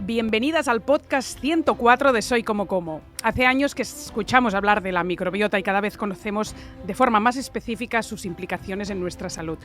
Bienvenidas al podcast 104 de Soy Como Como. Hace años que escuchamos hablar de la microbiota y cada vez conocemos de forma más específica sus implicaciones en nuestra salud.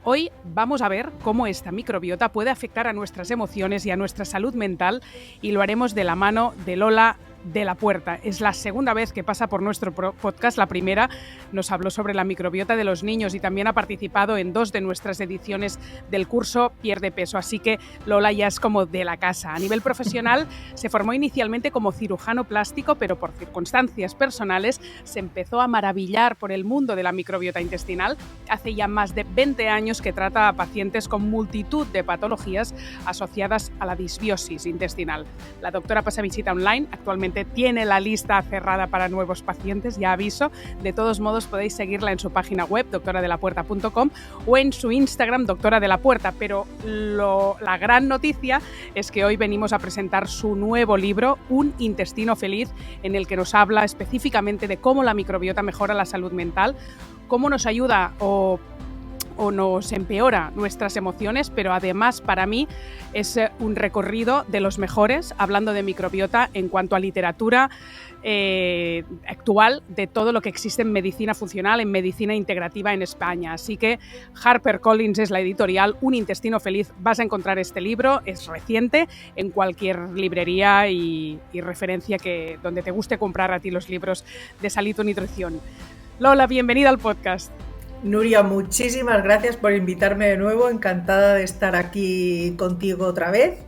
Hoy vamos a ver cómo esta microbiota puede afectar a nuestras emociones y a nuestra salud mental, y lo haremos de la mano de Lola de la Puerta. Es la segunda vez que pasa por nuestro podcast. La primera nos habló sobre la microbiota de los niños y también ha participado en 2 de nuestras ediciones del curso Pierde Peso, así que Lola ya es como de la casa. A nivel profesional se formó inicialmente como cirujano plástico, pero por circunstancias personales se empezó a maravillar por el mundo de la microbiota intestinal. Hace ya más de 20 años que trata a pacientes con multitud de patologías asociadas a la disbiosis intestinal. La doctora pasa visita online, actualmente tiene la lista cerrada para nuevos pacientes, ya aviso. De todos modos podéis seguirla en su página web, doctoradelapuerta.com, o en su Instagram, Doctora de la Puerta. Pero la gran noticia es que hoy venimos a presentar su nuevo libro, Un intestino feliz, en el que nos habla específicamente de cómo la microbiota mejora la salud mental, cómo nos ayuda o nos empeora nuestras emociones, pero además para mí es un recorrido de los mejores, hablando de microbiota en cuanto a literatura actual, de todo lo que existe en medicina funcional, en medicina integrativa en España. Así que HarperCollins es la editorial, Un intestino feliz. Vas a encontrar este libro, es reciente, en cualquier librería y referencia donde te guste comprar a ti los libros de salud y nutrición. Lola, bienvenida al podcast. Nuria, muchísimas gracias por invitarme de nuevo, encantada de estar aquí contigo otra vez.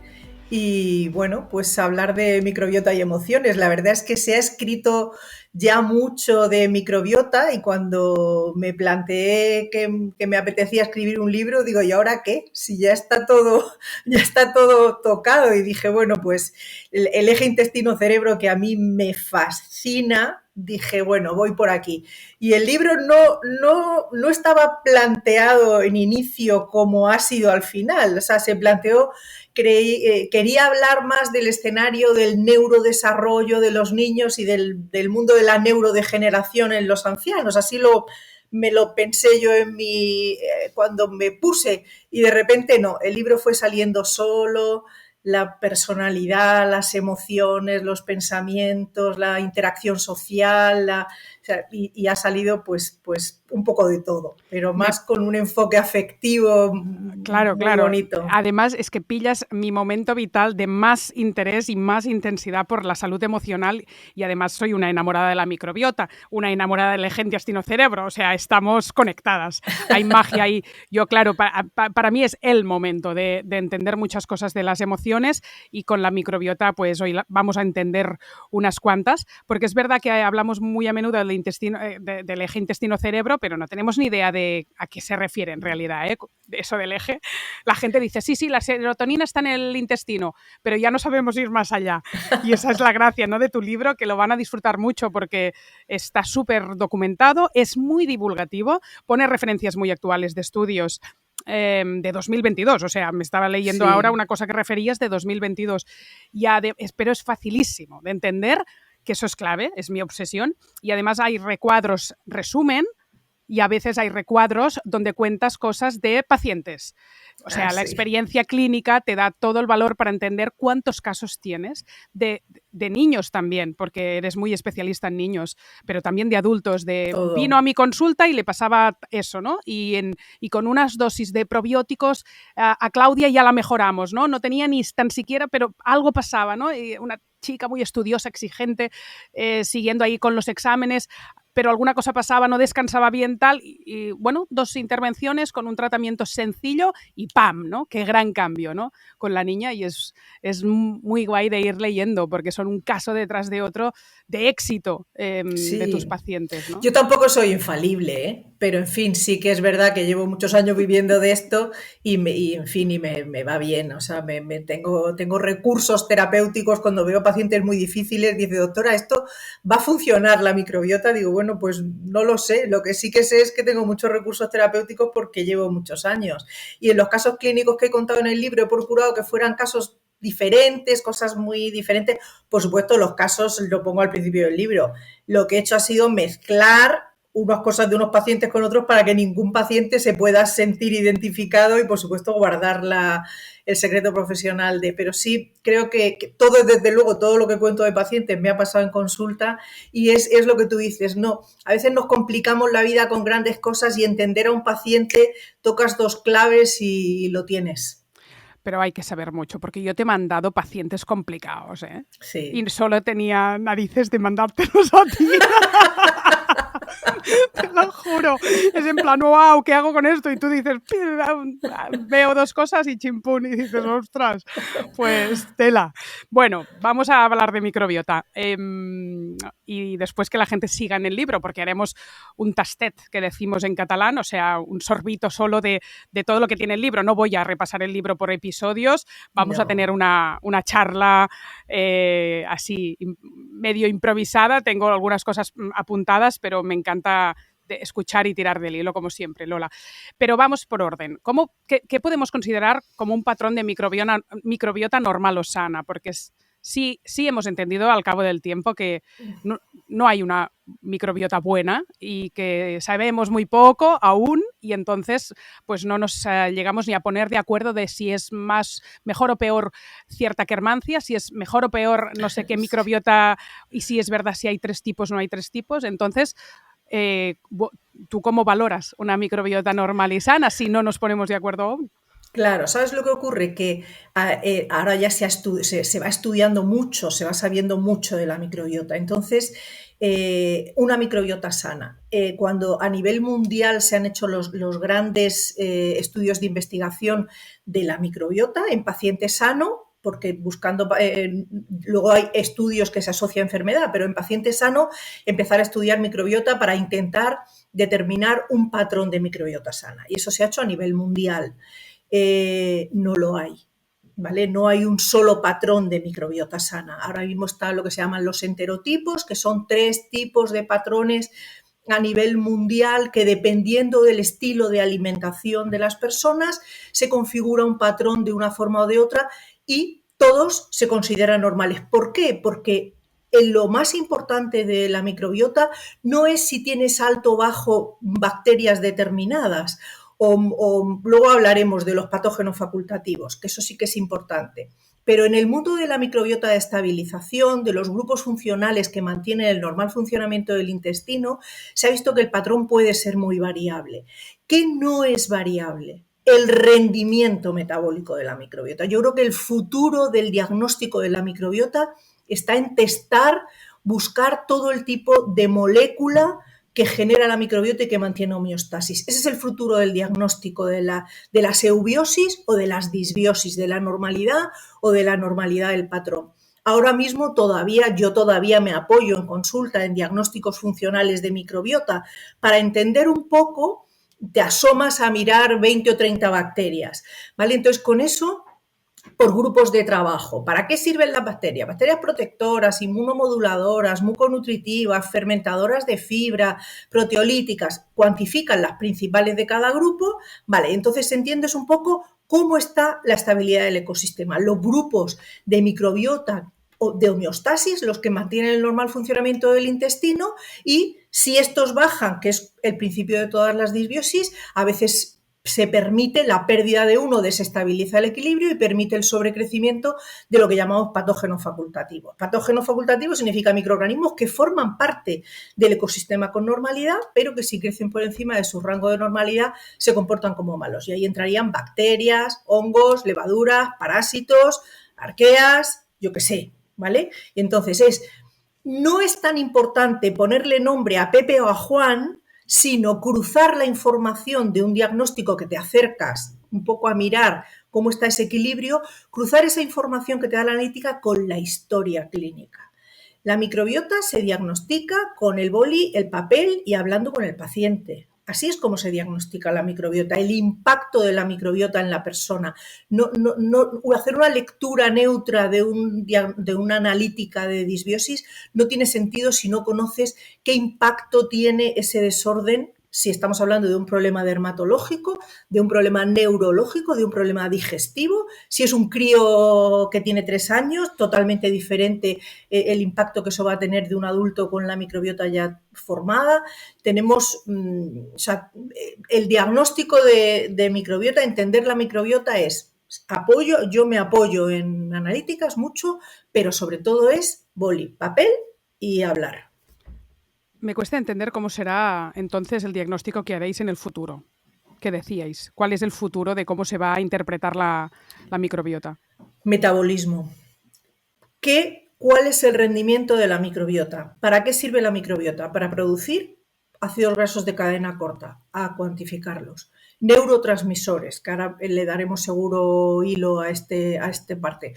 Y bueno, pues hablar de microbiota y emociones. La verdad es que se ha escrito ya mucho de microbiota y cuando me planteé que me apetecía escribir un libro, digo, ¿y ahora qué? Si ya está todo tocado. Y dije, bueno, pues el eje intestino-cerebro, que a mí me fascina, dije, bueno, voy por aquí. Y el libro no estaba planteado en inicio como ha sido al final. O sea, se planteó, quería hablar más del escenario del neurodesarrollo de los niños y del mundo de la neurodegeneración en los ancianos. Así me lo pensé yo cuando me puse, y de repente no, el libro fue saliendo solo. La personalidad, las emociones, los pensamientos, la interacción social, y ha salido pues un poco de todo, pero más con un enfoque afectivo claro, muy bonito. Además es que pillas mi momento vital de más interés y más intensidad por la salud emocional, y además soy una enamorada de la microbiota, una enamorada del eje intestino-cerebro, o sea, estamos conectadas, hay magia ahí. Yo, claro, para mí es el momento de entender muchas cosas de las emociones, y con la microbiota pues hoy vamos a entender unas cuantas, porque es verdad que hablamos muy a menudo del eje intestino-cerebro, pero no tenemos ni idea de a qué se refiere en realidad, eso del eje. La gente dice, sí, la serotonina está en el intestino, pero ya no sabemos ir más allá. Y esa es la gracia, ¿no?, de tu libro, que lo van a disfrutar mucho porque está súper documentado, es muy divulgativo, pone referencias muy actuales de estudios de 2022, o sea, me estaba leyendo ahora una cosa que referías de 2022, pero es facilísimo de entender, que eso es clave, es mi obsesión, y además hay recuadros resumen, y a veces hay recuadros donde cuentas cosas de pacientes. O sea, la experiencia clínica te da todo el valor para entender cuántos casos tienes de niños también, porque eres muy especialista en niños, pero también de adultos, vino a mi consulta y le pasaba eso, ¿no? Y con unas dosis de probióticos a Claudia ya la mejoramos, ¿no? No tenía ni tan siquiera, pero algo pasaba, ¿no? Y una chica muy estudiosa, exigente, siguiendo ahí con los exámenes, pero alguna cosa pasaba, no descansaba bien, tal, y bueno, 2 intervenciones con un tratamiento sencillo y ¡pam!, ¿no? Qué gran cambio, ¿no?, con la niña, y es muy guay de ir leyendo, porque son un caso detrás de otro de éxito de tus pacientes, ¿no? Yo tampoco soy infalible, pero en fin, sí que es verdad que llevo muchos años viviendo de esto y me va bien. O sea, tengo recursos terapéuticos cuando veo pacientes muy difíciles. Dice, doctora, ¿esto va a funcionar la microbiota? Digo, bueno, pues no lo sé. Lo que sí que sé es que tengo muchos recursos terapéuticos porque llevo muchos años. Y en los casos clínicos que he contado en el libro he procurado que fueran casos diferentes, cosas muy diferentes. Por supuesto, los casos lo pongo al principio del libro. Lo que he hecho ha sido mezclar unas cosas de unos pacientes con otros para que ningún paciente se pueda sentir identificado y, por supuesto, guardar el secreto profesional pero sí creo que todo, desde luego, todo lo que cuento de pacientes me ha pasado en consulta y es lo que tú dices, no, a veces nos complicamos la vida con grandes cosas y entender a un paciente, tocas dos claves y lo tienes. Pero hay que saber mucho, porque yo te he mandado pacientes complicados, ¿eh? Sí. Y solo tenía narices de mandártelos a ti. Te lo juro. Es en plan, wow, ¿qué hago con esto? Y tú dices, veo dos cosas y chimpún. Y dices, ostras, pues tela. Bueno, vamos a hablar de microbiota. Y después que la gente siga en el libro, porque haremos un tastet, que decimos en catalán, o sea, un sorbito solo de todo lo que tiene el libro. No voy a repasar el libro por episodios. Vamos a tener una charla así medio improvisada. Tengo algunas cosas apuntadas, pero me encanta escuchar y tirar del hilo, como siempre, Lola. Pero vamos por orden. ¿Qué podemos considerar como un patrón de microbiota normal o sana? Porque sí hemos entendido al cabo del tiempo que no hay una microbiota buena y que sabemos muy poco aún, y entonces pues no nos llegamos ni a poner de acuerdo de si es mejor o peor cierta quermancia, si es mejor o peor no sé qué microbiota, y si es verdad si hay 3 tipos o no hay 3 tipos. Entonces, ¿tú cómo valoras una microbiota normal y sana si no nos ponemos de acuerdo aún? Claro, ¿sabes lo que ocurre? Que ahora ya se va estudiando mucho, se va sabiendo mucho de la microbiota. Entonces, una microbiota sana. Cuando a nivel mundial se han hecho los grandes estudios de investigación de la microbiota en paciente sano, porque buscando, luego hay estudios que se asocian a enfermedad, pero en paciente sano empezar a estudiar microbiota para intentar determinar un patrón de microbiota sana. Y eso se ha hecho a nivel mundial. No lo hay, ¿vale? No hay un solo patrón de microbiota sana. Ahora mismo está lo que se llaman los enterotipos, que son 3 tipos de patrones a nivel mundial que, dependiendo del estilo de alimentación de las personas, se configura un patrón de una forma o de otra y todos se consideran normales. ¿Por qué? Porque lo más importante de la microbiota no es si tienes alto o bajo bacterias determinadas, o luego hablaremos de los patógenos facultativos, que eso sí que es importante. Pero en el mundo de la microbiota de estabilización, de los grupos funcionales que mantienen el normal funcionamiento del intestino, se ha visto que el patrón puede ser muy variable. ¿Qué no es variable? El rendimiento metabólico de la microbiota. Yo creo que el futuro del diagnóstico de la microbiota está en buscar todo el tipo de molécula que genera la microbiota y que mantiene homeostasis. Ese es el futuro del diagnóstico de las eubiosis o de las disbiosis, de la normalidad o de la normalidad del patrón. Ahora mismo yo todavía me apoyo en consulta en diagnósticos funcionales de microbiota para entender un poco. Te asomas a mirar 20 o 30 bacterias, ¿vale? Entonces, con eso, por grupos de trabajo. ¿Para qué sirven las bacterias? Bacterias protectoras, inmunomoduladoras, muconutritivas, fermentadoras de fibra, proteolíticas, cuantifican las principales de cada grupo, vale, entonces entiendes un poco cómo está la estabilidad del ecosistema. Los grupos de microbiota o de homeostasis, los que mantienen el normal funcionamiento del intestino, y si estos bajan, que es el principio de todas las disbiosis, a veces se permite la pérdida de uno, desestabiliza el equilibrio y permite el sobrecrecimiento de lo que llamamos patógenos facultativos. Patógenos facultativos significa microorganismos que forman parte del ecosistema con normalidad, pero que si crecen por encima de su rango de normalidad se comportan como malos. Y ahí entrarían bacterias, hongos, levaduras, parásitos, arqueas, yo qué sé, ¿vale? Y entonces no es tan importante ponerle nombre a Pepe o a Juan, sino cruzar la información de un diagnóstico que te acercas un poco a mirar cómo está ese equilibrio, cruzar esa información que te da la analítica con la historia clínica. La microbiota se diagnostica con el boli, el papel y hablando con el paciente. Así es como se diagnostica la microbiota, el impacto de la microbiota en la persona. No hacer una lectura neutra de una analítica de disbiosis no tiene sentido si no conoces qué impacto tiene ese desorden si estamos hablando de un problema dermatológico, de un problema neurológico, de un problema digestivo, si es un crío que tiene 3 años, totalmente diferente el impacto que eso va a tener de un adulto con la microbiota ya formada. Tenemos o sea, el diagnóstico de microbiota, entender la microbiota es yo me apoyo en analíticas mucho, pero sobre todo es boli, papel y hablar. Me cuesta entender cómo será entonces el diagnóstico que haréis en el futuro. ¿Qué decíais? ¿Cuál es el futuro de cómo se va a interpretar la microbiota? Metabolismo. ¿Cuál es el rendimiento de la microbiota? ¿Para qué sirve la microbiota? Para producir ácidos grasos de cadena corta, a cuantificarlos. Neurotransmisores, que ahora le daremos seguro hilo a este parte,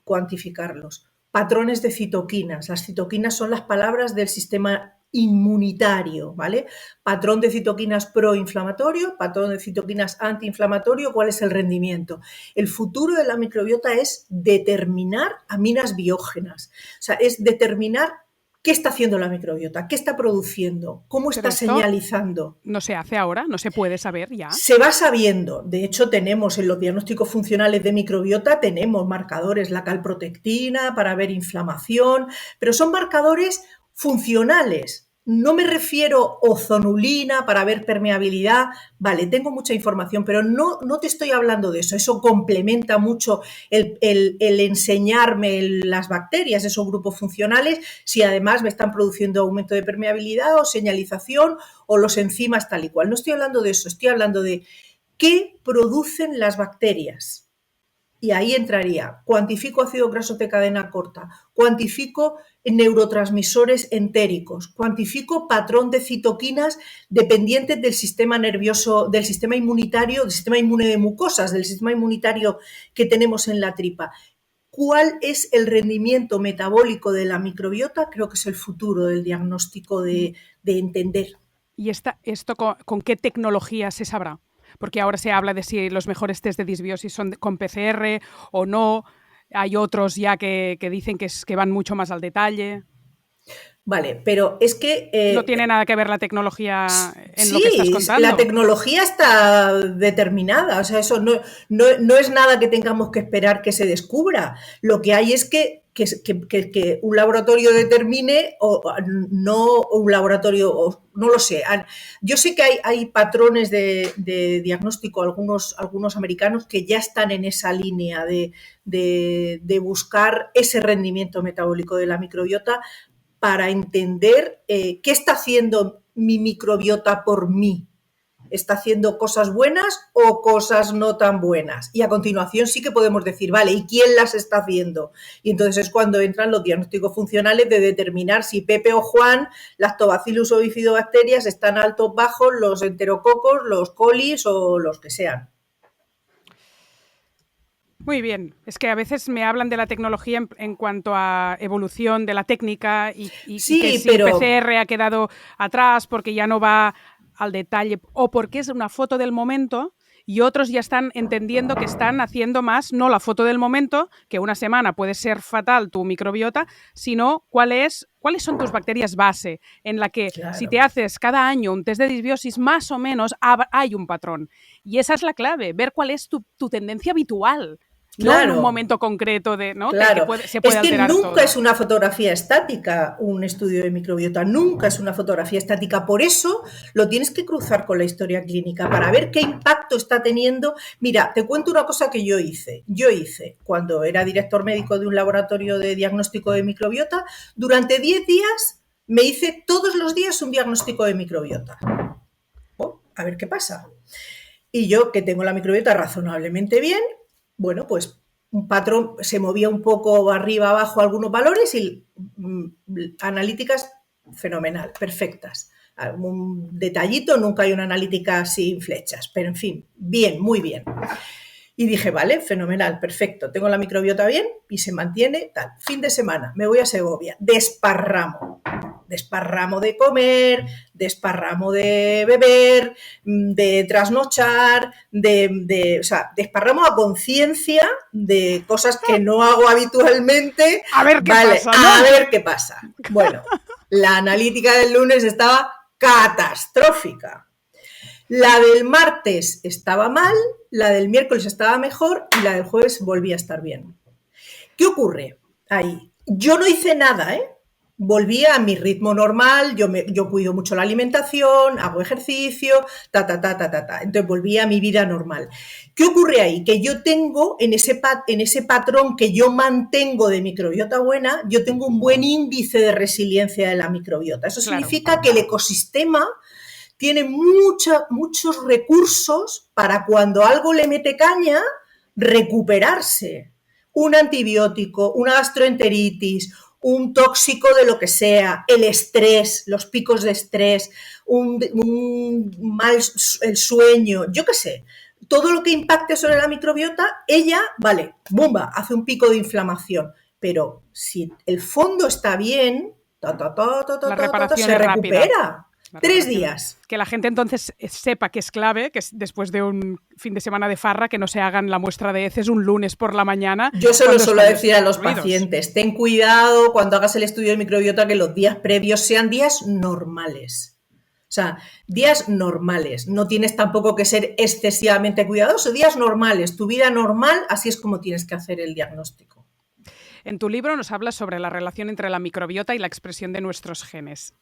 cuantificarlos. Patrones de citoquinas. Las citoquinas son las palabras del sistema inmunitario, ¿vale? Patrón de citoquinas proinflamatorio, patrón de citoquinas antiinflamatorio, ¿cuál es el rendimiento? El futuro de la microbiota es determinar aminas biógenas, o sea, es determinar qué está haciendo la microbiota, qué está produciendo, cómo está señalizando. ¿No se hace ahora? ¿No se puede saber ya? Se va sabiendo. De hecho, tenemos en los diagnósticos funcionales de microbiota, tenemos marcadores, la calprotectina para ver inflamación, pero son marcadores funcionales. No me refiero ozonulina para ver permeabilidad. Vale, tengo mucha información, pero no te estoy hablando de eso. Eso complementa mucho el enseñarme las bacterias, esos grupos funcionales, si además me están produciendo aumento de permeabilidad o señalización o los enzimas tal y cual. No estoy hablando de eso, estoy hablando de qué producen las bacterias. Y ahí entraría, cuantifico ácidos grasos de cadena corta, cuantifico neurotransmisores entéricos, cuantifico patrón de citoquinas dependientes del sistema nervioso, del sistema inmunitario, del sistema inmune de mucosas, del sistema inmunitario que tenemos en la tripa. ¿Cuál es el rendimiento metabólico de la microbiota? Creo que es el futuro del diagnóstico de entender. ¿Y esto con qué tecnología se sabrá? Porque ahora se habla de si los mejores test de disbiosis son con PCR o no. Hay otros ya que dicen que van mucho más al detalle. Vale, pero es que... no tiene nada que ver la tecnología en lo que estás contando. Sí, la tecnología está determinada. O sea, eso no es nada que tengamos que esperar que se descubra. Lo que hay es que un laboratorio determine o no un laboratorio, no lo sé. Yo sé que hay patrones de diagnóstico, algunos americanos que ya están en esa línea de buscar ese rendimiento metabólico de la microbiota para entender qué está haciendo mi microbiota por mí. ¿Está haciendo cosas buenas o cosas no tan buenas? Y a continuación sí que podemos decir, vale, ¿y quién las está haciendo? Y entonces es cuando entran los diagnósticos funcionales de determinar si Pepe o Juan, Lactobacillus o bifidobacterias están altos, bajos, los enterococos, los colis o los que sean. Muy bien. Es que a veces me hablan de la tecnología en cuanto a evolución de la técnica y sí, que si el PCR ha quedado atrás porque ya no va al detalle o porque es una foto del momento, y otros ya están entendiendo que están haciendo más, no la foto del momento, que una semana puede ser fatal tu microbiota, sino cuáles son tus bacterias base, en la que claro, si te haces cada año un test de disbiosis, más o menos hay un patrón. Y esa es la clave, ver cuál es tu tendencia habitual. Claro. No en un momento concreto de, ¿no? Claro. Se puede alterar nunca todo. Es una fotografía estática un estudio de microbiota, nunca es una fotografía estática. Por eso lo tienes que cruzar con la historia clínica para ver qué impacto está teniendo. Mira, te cuento una cosa que yo hice. Cuando era director médico de un laboratorio de diagnóstico de microbiota, durante 10 días me hice todos los días un diagnóstico de microbiota. A ver qué pasa. Y yo, que tengo la microbiota razonablemente bien, bueno, pues un patrón se movía un poco arriba, abajo algunos valores y analíticas fenomenal, perfectas. Algún detallito, nunca hay una analítica sin flechas, pero en fin, bien, muy bien. Y dije, vale, fenomenal, perfecto, tengo la microbiota bien y se mantiene tal. Fin de semana, me voy a Segovia, desparramo de comer, desparramo de beber, de trasnochar, o sea, desparramo a conciencia de cosas que no hago habitualmente. A ver qué pasa, ¿no? A ver qué pasa. Bueno, la analítica del lunes estaba catastrófica. La del martes estaba mal, la del miércoles estaba mejor y la del jueves volvía a estar bien. ¿Qué ocurre ahí? Yo no hice nada, ¿eh? Volví a mi ritmo normal, yo cuido mucho la alimentación, hago ejercicio, Entonces volví a mi vida normal. ¿Qué ocurre ahí? Que yo tengo, en ese patrón que yo mantengo de microbiota buena, yo tengo un buen índice de resiliencia de la microbiota. Eso significa que el ecosistema tiene muchos recursos para cuando algo le mete caña, recuperarse. Un antibiótico, una gastroenteritis, un tóxico de lo que sea, el estrés, los picos de estrés, el sueño, yo qué sé, todo lo que impacte sobre la microbiota, ella, vale, bomba, hace un pico de inflamación, pero si el fondo está bien, La reparación se es rápida. recupera. 3 días. Que la gente entonces sepa que es clave, que después de un fin de semana de farra, que no se hagan la muestra de heces un lunes por la mañana. Yo se lo suelo decir a los pacientes, ten cuidado cuando hagas el estudio de microbiota que los días previos sean días normales. O sea, días normales. No tienes tampoco que ser excesivamente cuidadoso, días normales. Tu vida normal, así es como tienes que hacer el diagnóstico. En tu libro nos hablas sobre la relación entre la microbiota y la expresión de nuestros genes.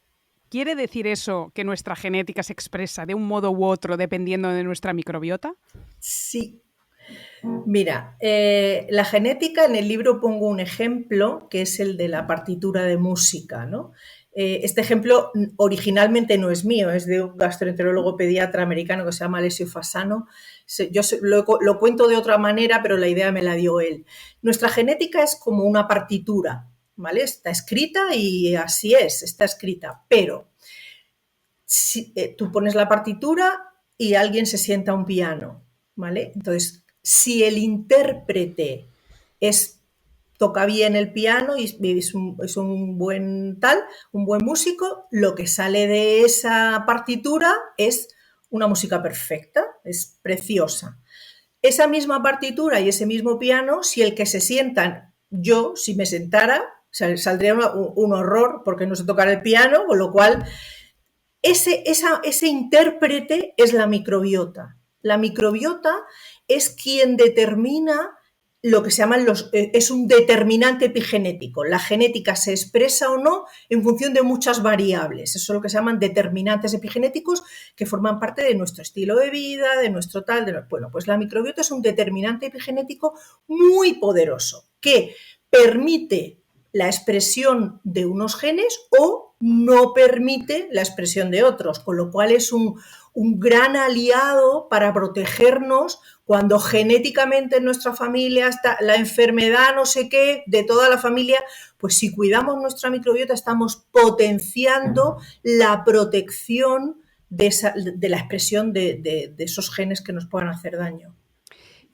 ¿Quiere decir eso que nuestra genética se expresa de un modo u otro dependiendo de nuestra microbiota? Sí. Mira, la genética, en el libro pongo un ejemplo que es el de la partitura de música, ¿no? Este ejemplo originalmente no es mío, es de un gastroenterólogo pediatra americano que se llama Alessio Fasano. Yo lo cuento de otra manera, pero la idea me la dio él. Nuestra genética es como una partitura, ¿vale? Está escrita y así es, está escrita, pero si, tú pones la partitura y alguien se sienta a un piano, ¿vale? Entonces, si el intérprete toca bien el piano y es un buen músico, lo que sale de esa partitura es una música perfecta, es preciosa. Esa misma partitura y ese mismo piano, si el que se sientan, si me sentara, saldría un horror porque no sé tocar el piano, con lo cual ese intérprete es la microbiota. La microbiota es quien determina lo que se llaman es un determinante epigenético. La genética se expresa o no en función de muchas variables. Eso es lo que se llaman determinantes epigenéticos que forman parte de nuestro estilo de vida, de nuestro tal. Bueno, pues la microbiota es un determinante epigenético muy poderoso que permite la expresión de unos genes o no permite la expresión de otros, con lo cual es un gran aliado para protegernos cuando genéticamente en nuestra familia está la enfermedad no sé qué de toda la familia, pues si cuidamos nuestra microbiota estamos potenciando la protección de la expresión de esos genes que nos puedan hacer daño.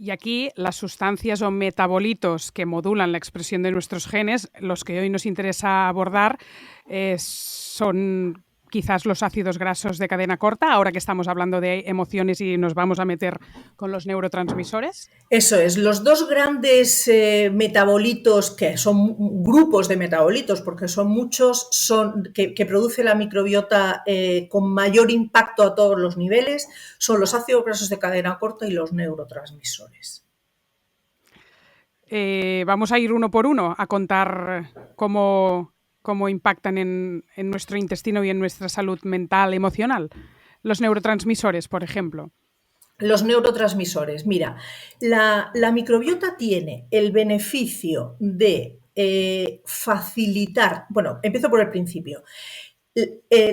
Y aquí las sustancias o metabolitos que modulan la expresión de nuestros genes, los que hoy nos interesa abordar, son quizás los ácidos grasos de cadena corta, ahora que estamos hablando de emociones y nos vamos a meter con los neurotransmisores. Eso es, los dos grandes metabolitos, que son grupos de metabolitos, porque son muchos, que produce la microbiota con mayor impacto a todos los niveles, son los ácidos grasos de cadena corta y los neurotransmisores. Vamos a ir uno por uno a contar cómo impactan en nuestro intestino y en nuestra salud mental, emocional. Los neurotransmisores, por ejemplo. Los neurotransmisores. Mira, la microbiota tiene el beneficio de facilitar, bueno, empiezo por el principio.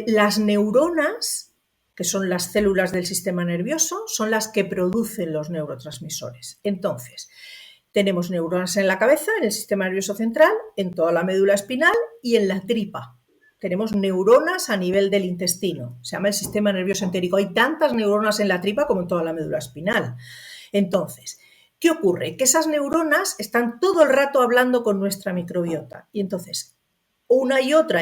Las neuronas, que son las células del sistema nervioso, son las que producen los neurotransmisores. Entonces, tenemos neuronas en la cabeza, en el sistema nervioso central, en toda la médula espinal y en la tripa. Tenemos neuronas a nivel del intestino. Se llama el sistema nervioso entérico. Hay tantas neuronas en la tripa como en toda la médula espinal. Entonces, ¿qué ocurre? Que esas neuronas están todo el rato hablando con nuestra microbiota. Y entonces, una y otra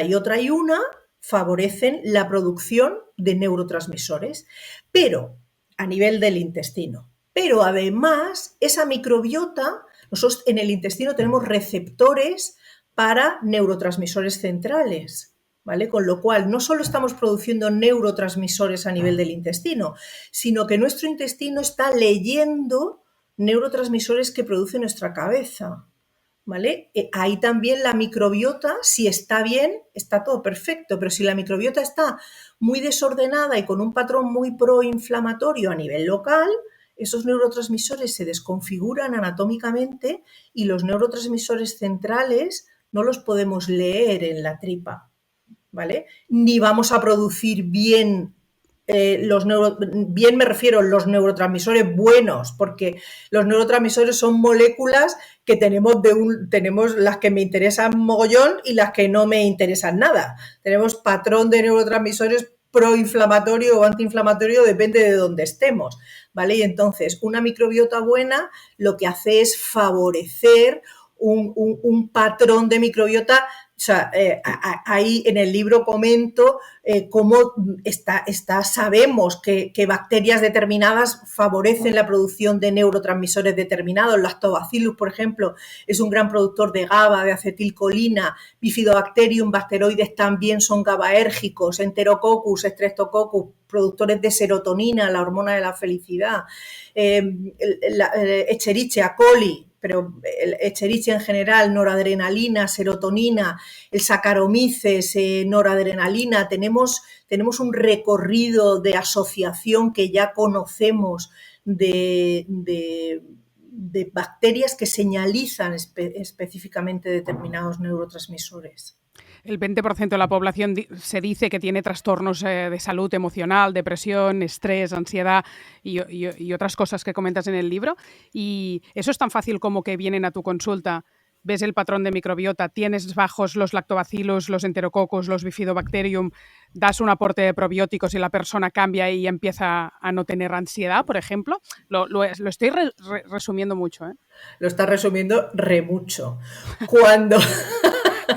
favorecen la producción de neurotransmisores, pero a nivel del intestino. Pero además, esa microbiota, nosotros en el intestino tenemos receptores para neurotransmisores centrales. ¿vale? Con lo cual, no solo estamos produciendo neurotransmisores a nivel del intestino, sino que nuestro intestino está leyendo neurotransmisores que produce nuestra cabeza, ¿vale? Ahí también la microbiota, si está bien, está todo perfecto, pero si la microbiota está muy desordenada y con un patrón muy proinflamatorio a nivel local, esos neurotransmisores se desconfiguran anatómicamente y los neurotransmisores centrales no los podemos leer en la tripa, ¿vale? Ni vamos a producir bien bien me refiero a los neurotransmisores buenos, porque los neurotransmisores son moléculas que tenemos las que me interesan mogollón y las que no me interesan nada. Tenemos patrón de neurotransmisores proinflamatorio o antiinflamatorio, depende de dónde estemos, ¿vale? Y entonces, una microbiota buena lo que hace es favorecer un patrón de microbiota. O sea, ahí en el libro comento cómo sabemos que bacterias determinadas favorecen la producción de neurotransmisores determinados. Lactobacillus, por ejemplo, es un gran productor de GABA, de acetilcolina. Bifidobacterium, bacteroides también son GABAérgicos. Enterococcus, Streptococcus, productores de serotonina, la hormona de la felicidad. Escherichia coli, pero el Escherichia en general, noradrenalina, serotonina, el Saccharomyces, noradrenalina. Tenemos un recorrido de asociación que ya conocemos de bacterias que señalizan específicamente determinados neurotransmisores. El 20% de la población se dice que tiene trastornos de salud emocional, depresión, estrés, ansiedad y otras cosas que comentas en el libro. Y eso es tan fácil como que vienen a tu consulta, ves el patrón de microbiota, tienes bajos los lactobacillus, los enterococos, los bifidobacterium, das un aporte de probióticos y la persona cambia y empieza a no tener ansiedad, por ejemplo. Lo estoy resumiendo mucho, ¿eh? Lo estás resumiendo mucho. Cuando...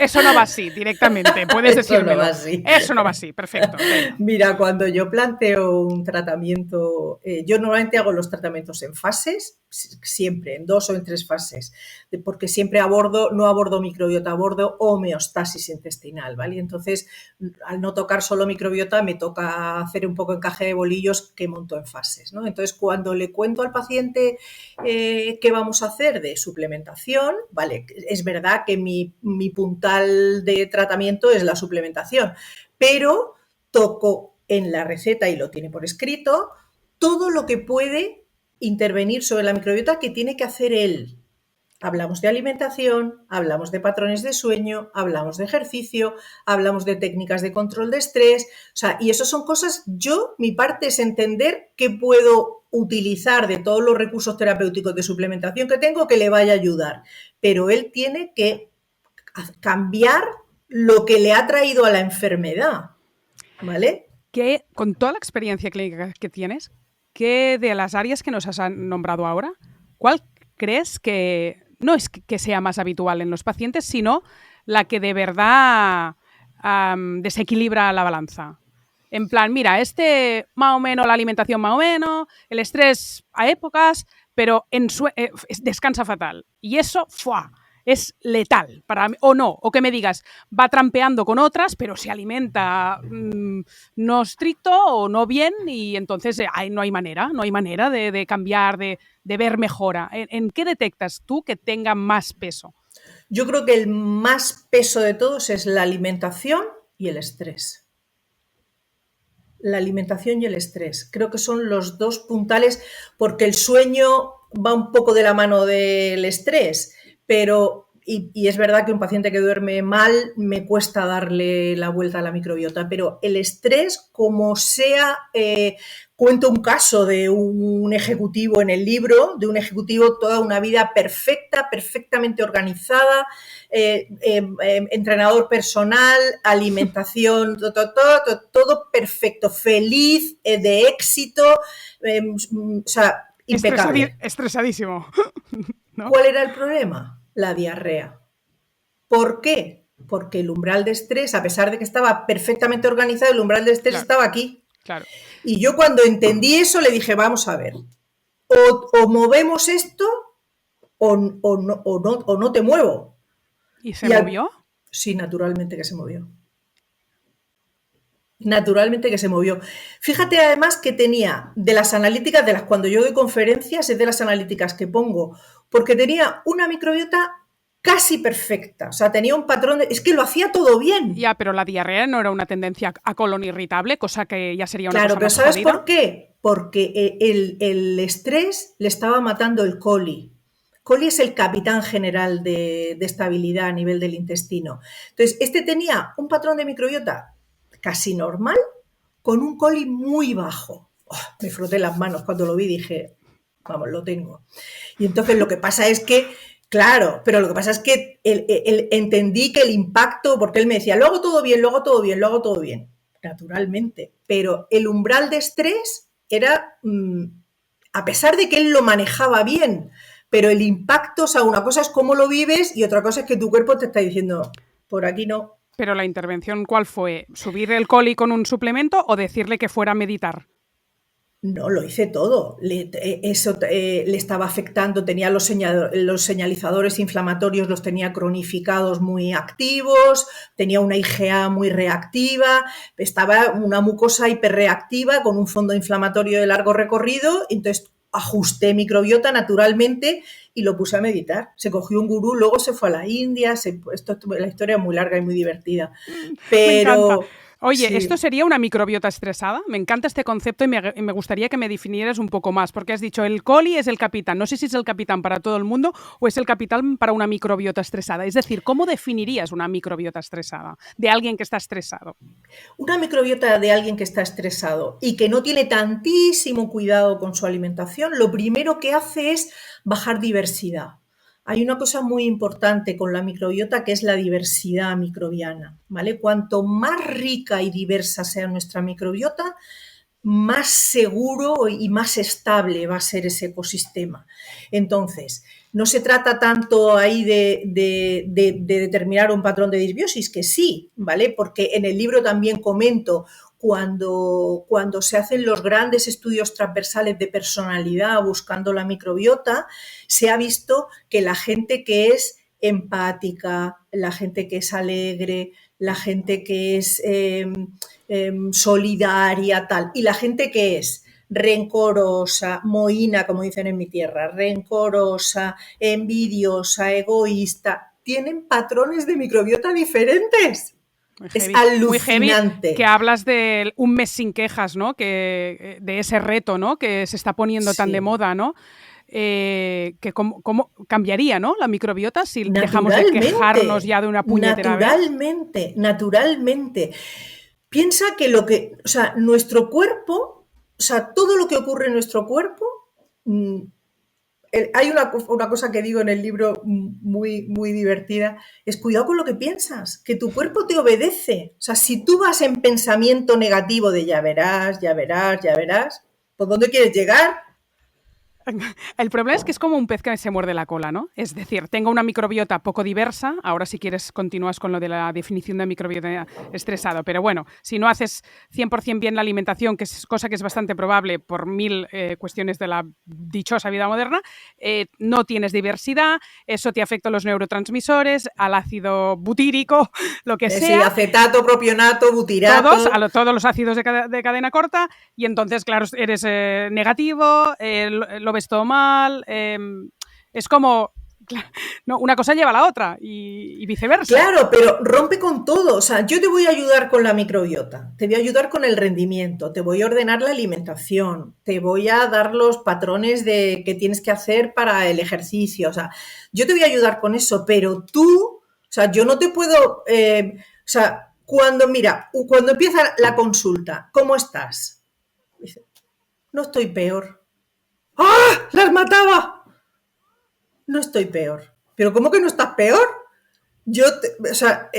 Eso no va así, directamente. Puedes decírmelo. Eso no va así, perfecto. Mira, cuando yo planteo un tratamiento, yo normalmente hago los tratamientos en fases, siempre, en 2 o en 3 fases, porque siempre no abordo microbiota, abordo homeostasis intestinal, ¿vale? Entonces, al no tocar solo microbiota, me toca hacer un poco encaje de bolillos que monto en fases, ¿no? Entonces, cuando le cuento al paciente qué vamos a hacer de suplementación, vale, es verdad que mi puntal de tratamiento es la suplementación, pero toco en la receta, y lo tiene por escrito, todo lo que puede intervenir sobre la microbiota que tiene que hacer él. Hablamos de alimentación, hablamos de patrones de sueño, hablamos de ejercicio, hablamos de técnicas de control de estrés, o sea, y eso son cosas, mi parte es entender qué puedo utilizar de todos los recursos terapéuticos de suplementación que tengo que le vaya a ayudar, pero él tiene que cambiar lo que le ha traído a la enfermedad, ¿vale? Que con toda la experiencia clínica que tienes, ¿qué de las áreas que nos has nombrado ahora, cuál crees que no es que sea más habitual en los pacientes, sino la que de verdad desequilibra la balanza? En plan, mira, más o menos la alimentación más o menos, el estrés a épocas, pero descansa fatal. Y eso, ¡fua!, es letal para mí, o no, o que me digas, va trampeando con otras, pero se alimenta no estricto o no bien, y entonces no hay manera de cambiar, de ver mejora. ¿En qué detectas tú que tenga más peso? Yo creo que el más peso de todos es la alimentación y el estrés. La alimentación y el estrés. Creo que son los dos puntales, porque el sueño va un poco de la mano del estrés, pero, y es verdad que un paciente que duerme mal me cuesta darle la vuelta a la microbiota, pero el estrés, como sea, cuento un caso de un ejecutivo en el libro, de un ejecutivo toda una vida perfecta, perfectamente organizada, entrenador personal, alimentación, todo perfecto, feliz, de éxito, o sea, impecable. Estresadísimo, ¿no? ¿Cuál era el problema? La diarrea. ¿Por qué? Porque el umbral de estrés, a pesar de que estaba perfectamente organizado, el umbral de estrés estaba aquí. Claro. Y yo, cuando entendí eso, le dije, vamos a ver, o movemos esto o no te muevo. ¿Y se movió? Sí, naturalmente que se movió. Naturalmente que se movió. Fíjate además que tenía de las analíticas, de las cuando yo doy conferencias, es de las analíticas que pongo, porque tenía una microbiota casi perfecta. O sea, tenía un patrón, es que lo hacía todo bien. Ya, pero la diarrea no era una tendencia a colon irritable, cosa que ya sería una Claro, cosa pero más ¿sabes por jodida. qué? Porque el estrés le estaba matando el coli. Coli es el capitán general de estabilidad a nivel del intestino. Entonces, este tenía un patrón de microbiota casi normal, con un coli muy bajo. Oh, me froté las manos cuando lo vi y dije, vamos, lo tengo. Y entonces lo que pasa es que, claro, pero lo que pasa es que entendí que el impacto, porque él me decía, lo hago todo bien, lo hago todo bien, lo hago todo bien, naturalmente, pero el umbral de estrés era, a pesar de que él lo manejaba bien, pero el impacto, o sea, una cosa es cómo lo vives y otra cosa es que tu cuerpo te está diciendo, por aquí no. Pero la intervención, ¿cuál fue? ¿Subir el coli con un suplemento o decirle que fuera a meditar? No, lo hice todo. Eso le estaba afectando, tenía los señalizadores inflamatorios, los tenía cronificados muy activos, tenía una IgA muy reactiva, estaba una mucosa hiperreactiva con un fondo inflamatorio de largo recorrido, entonces ajusté microbiota naturalmente y lo puse a meditar. Se cogió un gurú, luego se fue a la India, la historia es muy larga y muy divertida. Me encanta. Pero Oye, ¿esto sí, sería una microbiota estresada? Me encanta este concepto y me gustaría que me definieras un poco más, porque has dicho el coli es el capitán. No sé si es el capitán para todo el mundo o es el capitán para una microbiota estresada. Es decir, ¿cómo definirías una microbiota estresada de alguien que está estresado? una microbiota de alguien que está estresado y que no tiene tantísimo cuidado con su alimentación, lo primero que hace es bajar diversidad. Hay una cosa muy importante con la microbiota que es la diversidad microbiana, ¿vale? Cuanto más rica y diversa sea nuestra microbiota, más seguro y más estable va a ser ese ecosistema. Entonces, no se trata tanto ahí de determinar un patrón de disbiosis, que sí, ¿vale? Porque en el libro también comento cuando se hacen los grandes estudios transversales de personalidad buscando la microbiota, se ha visto que la gente que es empática, la gente que es alegre, la gente que es solidaria, tal. Y la gente que es rencorosa, mohína, como dicen en mi tierra, rencorosa, envidiosa, egoísta, tienen patrones de microbiota diferentes. Es Muy heavy, que alucinante. hablas de un mes sin quejas, ¿no? Que, de ese reto, ¿no? Que se está poniendo tan de Sí. moda, ¿no? Que cómo cambiaría, ¿no? La microbiota si dejamos de quejarnos Naturalmente, ya de una puñetera vez. naturalmente, naturalmente. Piensa que o sea, nuestro cuerpo, o sea, todo lo que ocurre en nuestro cuerpo, mm, hay una cosa que digo en el libro muy, muy divertida, es cuidado con lo que piensas, que tu cuerpo te obedece. O sea, si tú vas en pensamiento negativo de ya verás, ya verás, ya verás, ¿por dónde quieres llegar? El problema es que es como un pez que se muerde la cola, ¿no? Es decir, tengo una microbiota poco diversa. Ahora, si quieres, continúas con lo de la definición de microbiota estresado. Pero bueno, si no haces 100% bien la alimentación, que es cosa que es bastante probable por mil cuestiones de la dichosa vida moderna, no tienes diversidad, eso te afecta a los neurotransmisores, al ácido butírico, lo que Sí, sea, acetato, propionato, butirato. todos los ácidos de cadena corta, y entonces, claro, eres negativo, lo ves todo mal, es como, no, una cosa lleva a la otra y viceversa. Claro, pero rompe con todo. O sea, yo te voy a ayudar con la microbiota, te voy a ayudar con el rendimiento, te voy a ordenar la alimentación, te voy a dar los patrones que tienes que hacer para el ejercicio. O sea, yo te voy a ayudar con eso, pero tú, o sea, yo no te puedo, o sea, cuando empieza la consulta, ¿cómo estás? Dice, no estoy peor. ¡Ah! ¡Las mataba! No estoy peor. ¿Pero cómo que no estás peor? O sea,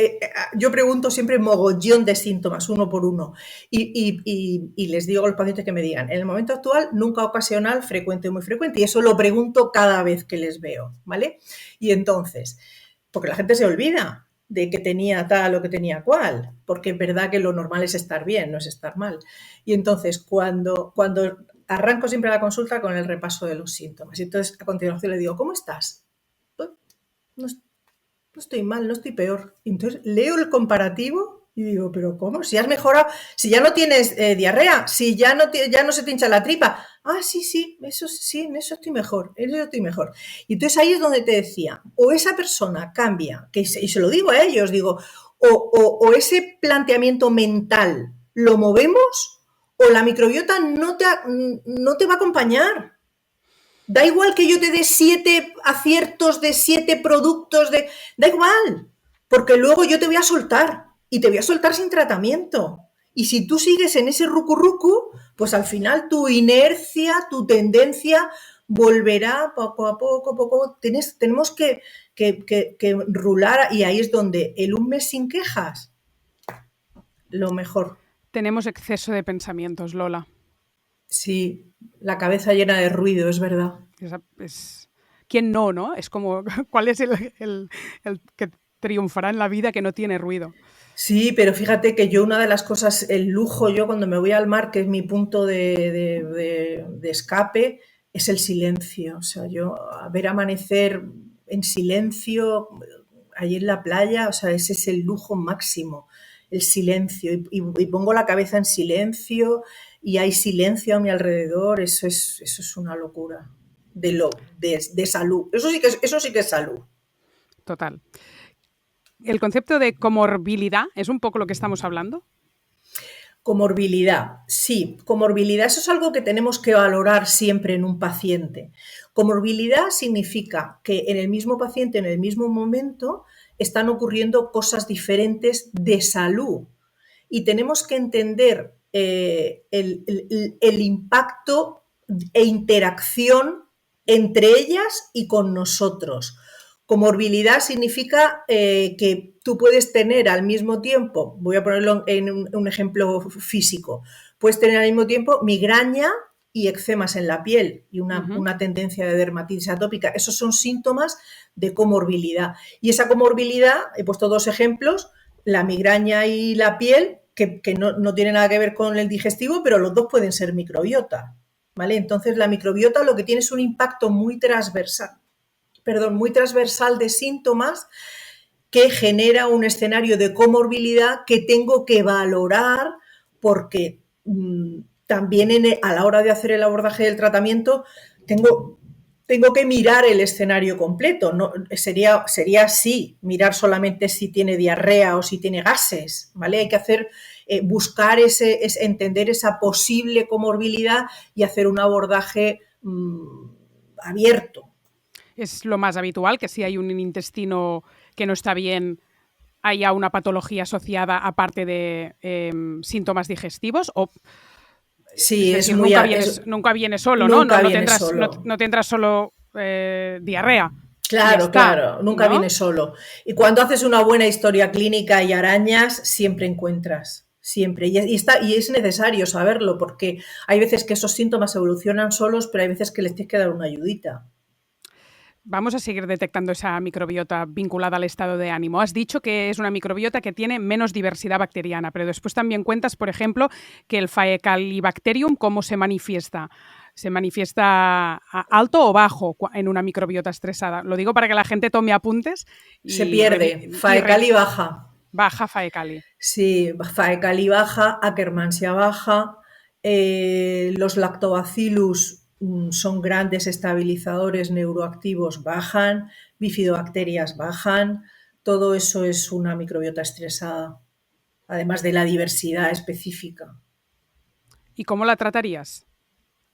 yo pregunto siempre mogollón de síntomas, uno por uno, y les digo a los pacientes que me digan, en el momento actual, nunca ocasional, frecuente o muy frecuente, y eso lo pregunto cada vez que les veo, ¿vale? Y entonces, porque la gente se olvida de que tenía tal o que tenía cual, porque es verdad que lo normal es estar bien, no es estar mal. Y entonces, cuando arranco siempre la consulta con el repaso de los síntomas, y entonces a continuación le digo, ¿cómo estás? Pues, no, no estoy mal, no estoy peor. Entonces leo el comparativo Y digo, ¿pero cómo? Si has mejorado, si ya no tienes diarrea, si ya no se te hincha la tripa. Ah, sí, eso sí, en eso estoy mejor, en eso estoy mejor. Y entonces ahí es donde te decía, o esa persona cambia, y se lo digo a ellos, digo, o ese planteamiento mental lo movemos, o la microbiota no te va a acompañar. Da igual que yo te dé 7 aciertos de 7 productos, da igual, porque luego yo te voy a soltar y te voy a soltar sin tratamiento. Y si tú sigues en ese rucu, pues al final tu inercia, tu tendencia volverá poco a poco. Tenemos que rular, y ahí es donde el un mes sin quejas, lo mejor. Tenemos exceso de pensamientos, Lola. Sí, la cabeza llena de ruido, es verdad. ¿Quién no? Es como, ¿cuál es el que triunfará en la vida que no tiene ruido? Sí, pero fíjate que yo una de las cosas, el lujo, yo cuando me voy al mar, que es mi punto de escape, es el silencio. O sea, yo a ver amanecer en silencio allí en la playa, o sea, ese es el lujo máximo, el silencio. Y pongo la cabeza en silencio y hay silencio a mi alrededor, eso es una locura de salud. Eso sí que es salud. Total. ¿El concepto de comorbilidad es un poco lo que estamos hablando? Comorbilidad, sí, comorbilidad, eso es algo que tenemos que valorar siempre en un paciente. Comorbilidad significa que en el mismo paciente, en el mismo momento, están ocurriendo cosas diferentes de salud y tenemos que entender el impacto e interacción entre ellas y con nosotros. Comorbilidad significa que tú puedes tener al mismo tiempo, voy a ponerlo en un ejemplo físico, puedes tener al mismo tiempo migraña y eczemas en la piel y una tendencia de dermatitis atópica. Esos son síntomas de comorbilidad. Y esa comorbilidad, he puesto 2 ejemplos, la migraña y la piel, que no tiene nada que ver con el digestivo, pero los dos pueden ser microbiota, ¿vale? Entonces la microbiota lo que tiene es un impacto muy transversal de síntomas que genera un escenario de comorbilidad que tengo que valorar porque también a la hora de hacer el abordaje del tratamiento tengo que mirar el escenario completo. No, sería así, mirar solamente si tiene diarrea o si tiene gases, ¿vale? Hay que hacer, buscar entender esa posible comorbilidad y hacer un abordaje abierto. Es lo más habitual que si hay un intestino que no está bien, haya una patología asociada aparte de síntomas digestivos. O, sí, es decir, nunca viene solo, ¿no? No tendrás solo diarrea. Claro, nunca viene solo. Y cuando haces una buena historia clínica y arañas, siempre encuentras. Siempre. Y es necesario saberlo, porque hay veces que esos síntomas evolucionan solos, pero hay veces que les tienes que dar una ayudita. Vamos a seguir detectando esa microbiota vinculada al estado de ánimo. Has dicho que es una microbiota que tiene menos diversidad bacteriana, pero después también cuentas, por ejemplo, que el Faecalibacterium, ¿cómo se manifiesta? ¿Se manifiesta alto o bajo en una microbiota estresada? Lo digo para que la gente tome apuntes. Se pierde. Faecali baja. Baja Faecali. Sí, Faecali baja, Akkermansia baja, los lactobacillus son grandes estabilizadores neuroactivos, bajan, bifidobacterias bajan, todo eso es una microbiota estresada, además de la diversidad específica. ¿Y cómo la tratarías?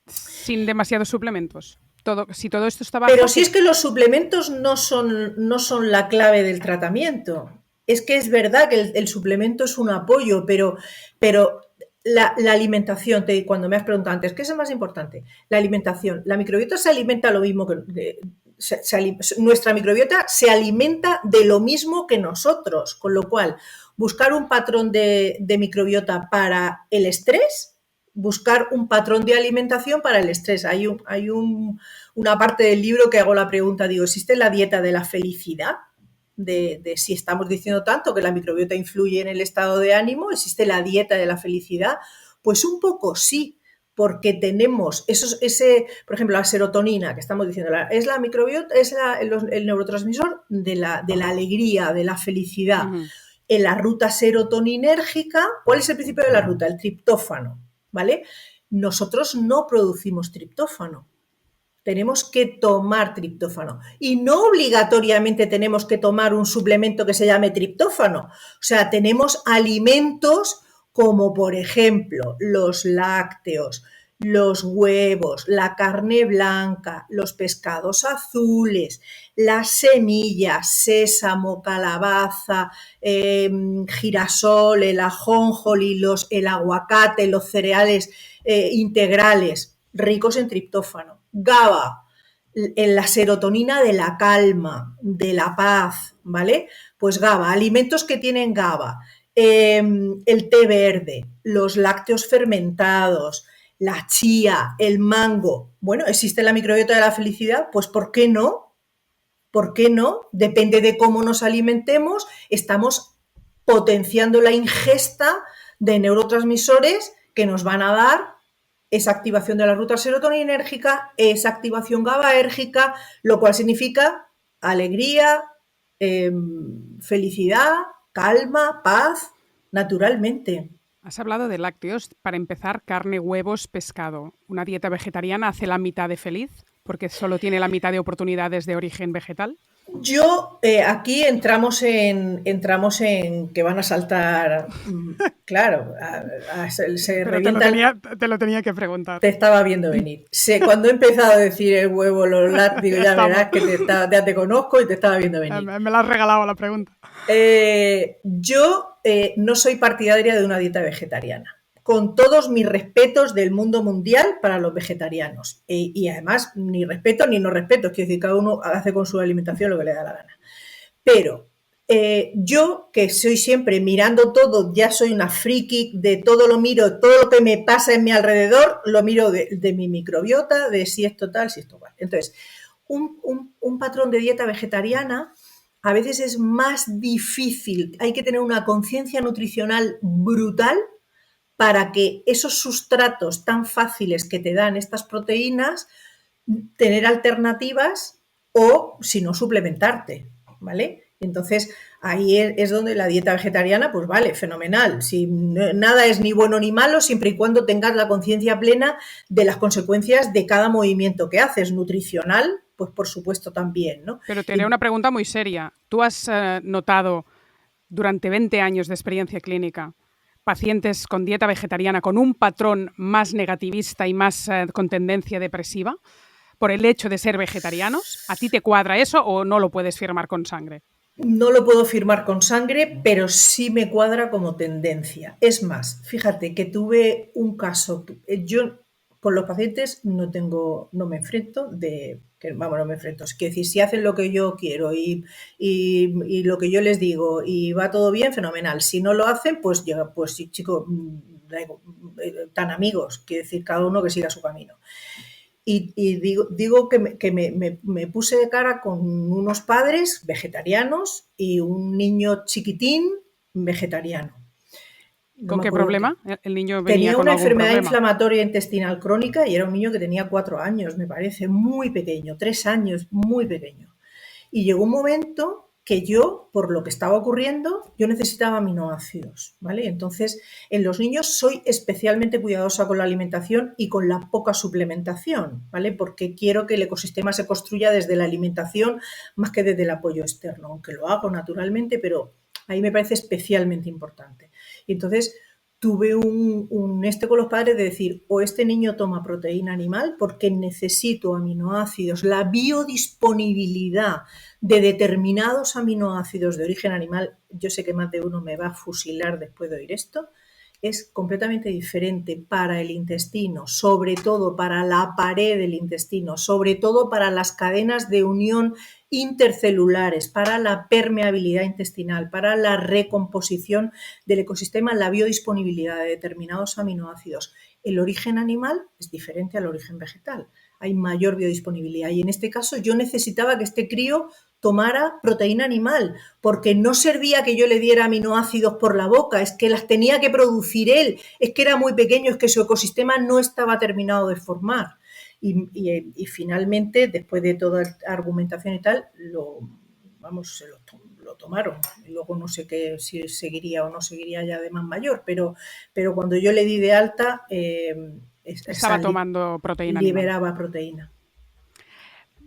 Sin demasiados suplementos. Si todo esto está bajo... Pero si es que los suplementos no son la clave del tratamiento. Es que es verdad que el suplemento es un apoyo, pero la alimentación, cuando me has preguntado antes, ¿qué es lo más importante? La alimentación. La microbiota se alimenta lo mismo que... nuestra microbiota se alimenta de lo mismo que nosotros, con lo cual buscar un patrón de microbiota para el estrés, buscar un patrón de alimentación para el estrés. Hay una parte del libro que hago la pregunta, digo, ¿existe la dieta de la felicidad? De si estamos diciendo tanto que la microbiota influye en el estado de ánimo, ¿existe la dieta de la felicidad? Pues un poco sí, porque tenemos por ejemplo, la serotonina que estamos diciendo, es la microbiota, es el neurotransmisor de la alegría, de la felicidad. en la ruta serotoninérgica. ¿Cuál es el principio de la ruta? El triptófano, ¿vale? Nosotros no producimos triptófano. Tenemos que tomar triptófano y no obligatoriamente tenemos que tomar un suplemento que se llame triptófano. O sea, tenemos alimentos como por ejemplo los lácteos, los huevos, la carne blanca, los pescados azules, las semillas, sésamo, calabaza, girasol, el ajonjolí, el aguacate, los cereales integrales ricos en triptófano. GABA, en la serotonina de la calma, de la paz, ¿vale? Pues GABA, alimentos que tienen GABA, el té verde, los lácteos fermentados, la chía, el mango. Bueno, ¿existe la microbiota de la felicidad? Pues ¿por qué no? ¿Por qué no? Depende de cómo nos alimentemos, estamos potenciando la ingesta de neurotransmisores que nos van a dar esa activación de la ruta serotoninérgica, esa activación GABAérgica, lo cual significa alegría, felicidad, calma, paz, naturalmente. Has hablado de lácteos. Para empezar, carne, huevos, pescado. ¿Una dieta vegetariana hace la mitad de feliz porque solo tiene la mitad de oportunidades de origen vegetal? Yo, aquí entramos en que van a saltar, claro, se Pero revienta. te lo tenía que preguntar. Te estaba viendo venir. Cuando he empezado a decir el huevo, los lácteos, ya verás que ya te conozco y te estaba viendo venir. Me la has regalado la pregunta. Yo no soy partidaria de una dieta vegetariana, con todos mis respetos del mundo mundial para los vegetarianos. Y además, ni respeto ni no respeto, es decir, cada uno hace con su alimentación lo que le da la gana. Pero yo, que soy siempre mirando todo, ya soy una friki, de todo lo miro, todo lo que me pasa en mi alrededor, lo miro de mi microbiota, de si esto tal, si esto cual. Entonces, un patrón de dieta vegetariana a veces es más difícil, hay que tener una conciencia nutricional brutal para que esos sustratos tan fáciles que te dan estas proteínas, tener alternativas o, si no, suplementarte, ¿vale? Entonces, ahí es donde la dieta vegetariana, pues vale, fenomenal. Si nada es ni bueno ni malo, siempre y cuando tengas la conciencia plena de las consecuencias de cada movimiento que haces, nutricional, pues por supuesto también, ¿no? Pero te haré una pregunta muy seria. ¿Tú has notado durante 20 años de experiencia clínica pacientes con dieta vegetariana con un patrón más negativista y más con tendencia depresiva por el hecho de ser vegetarianos? ¿A ti te cuadra eso o no lo puedes firmar con sangre? No lo puedo firmar con sangre, pero sí me cuadra como tendencia. Es más, fíjate que tuve un caso, yo con los pacientes no me enfrento no me enfrento. Es que decir, si hacen lo que yo quiero y lo que yo les digo y va todo bien, fenomenal. Si no lo hacen, pues sí, chico, tan amigos, quiere decir, cada uno que siga su camino. Y digo que me puse de cara con unos padres vegetarianos y un niño chiquitín vegetariano. ¿Con qué problema? El niño venía tenía con una algún enfermedad problema inflamatoria intestinal crónica y era un niño que tenía 4 años, me parece, muy pequeño, 3 años, muy pequeño. Y llegó un momento que yo, por lo que estaba ocurriendo, yo necesitaba aminoácidos, ¿vale? Entonces, en los niños soy especialmente cuidadosa con la alimentación y con la poca suplementación, ¿vale? Porque quiero que el ecosistema se construya desde la alimentación más que desde el apoyo externo, aunque lo hago naturalmente, pero ahí me parece especialmente importante. Y entonces tuve un con los padres de decir, o este niño toma proteína animal porque necesito aminoácidos, la biodisponibilidad de determinados aminoácidos de origen animal, yo sé que más de uno me va a fusilar después de oír esto, es completamente diferente para el intestino, sobre todo para la pared del intestino, sobre todo para las cadenas de unión intercelulares, para la permeabilidad intestinal, para la recomposición del ecosistema, la biodisponibilidad de determinados aminoácidos. El origen animal es diferente al origen vegetal. Hay mayor biodisponibilidad y en este caso yo necesitaba que este crío tomara proteína animal, porque no servía que yo le diera aminoácidos por la boca, es que las tenía que producir él, es que era muy pequeño, es que su ecosistema no estaba terminado de formar. Y finalmente, después de toda argumentación y tal, lo tomaron. Luego no sé si seguiría o no seguiría ya de más mayor, pero cuando yo le di de alta, Estaba tomando proteína animal. liberaba proteína.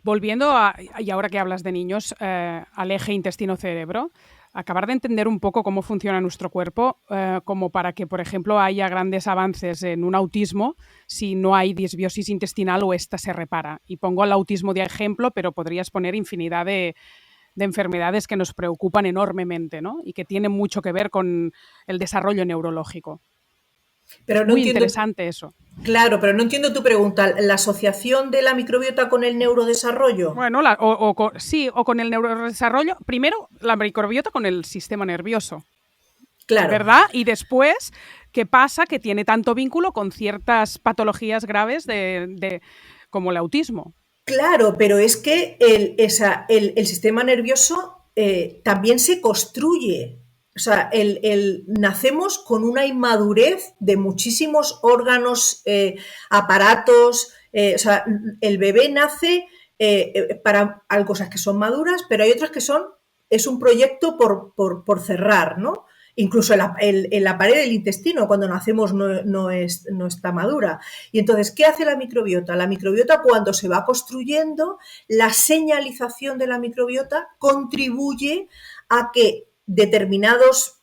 Volviendo y ahora que hablas de niños, al eje intestino-cerebro, acabar de entender un poco cómo funciona nuestro cuerpo, como para que, por ejemplo, haya grandes avances en un autismo si no hay disbiosis intestinal o esta se repara. Y pongo el autismo de ejemplo, pero podrías poner infinidad de enfermedades que nos preocupan enormemente, ¿no? Y que tienen mucho que ver con el desarrollo neurológico. Pero es muy interesante eso. Claro, pero no entiendo tu pregunta. ¿La asociación de la microbiota con el neurodesarrollo? Bueno, sí, o con el neurodesarrollo. Primero, la microbiota con el sistema nervioso. Claro. ¿Verdad? Y después, ¿qué pasa? Que tiene tanto vínculo con ciertas patologías graves como el autismo. Claro, pero es que el sistema nervioso también se construye. O sea, nacemos con una inmadurez de muchísimos órganos, aparatos. O sea, el bebé nace hay cosas que son maduras, pero hay otras que es un proyecto por cerrar, ¿no? Incluso en la pared del intestino, cuando nacemos, no está madura. Y entonces, ¿qué hace la microbiota? La microbiota, cuando se va construyendo, la señalización de la microbiota contribuye a que determinados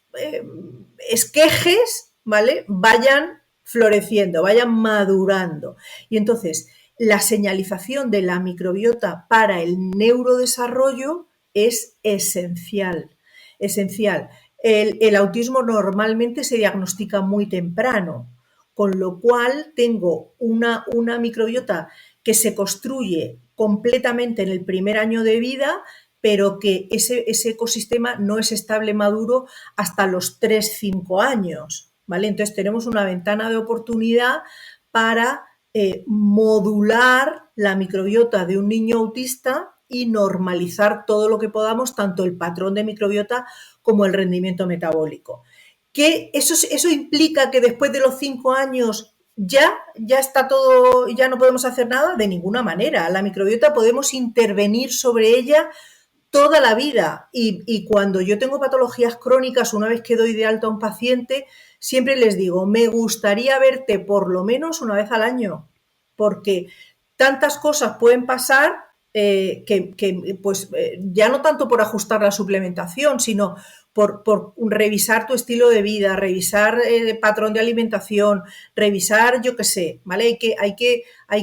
esquejes, ¿vale?, vayan floreciendo, vayan madurando. Y entonces, la señalización de la microbiota para el neurodesarrollo es esencial. Esencial. El autismo normalmente se diagnostica muy temprano, con lo cual tengo una microbiota que se construye completamente en el primer año de vida, pero que ese ecosistema no es estable maduro hasta los 3-5 años, ¿vale? Entonces tenemos una ventana de oportunidad para modular la microbiota de un niño autista y normalizar todo lo que podamos, tanto el patrón de microbiota como el rendimiento metabólico. ¿Que eso implica que después de los 5 años ya está todo, ya no podemos hacer nada? De ninguna manera. La microbiota podemos intervenir sobre ella toda la vida. Y cuando yo tengo patologías crónicas, una vez que doy de alta a un paciente, siempre les digo, me gustaría verte por lo menos una vez al año, porque tantas cosas pueden pasar ya no tanto por ajustar la suplementación, sino por revisar tu estilo de vida, revisar el patrón de alimentación, revisar, yo qué sé, ¿vale? Hay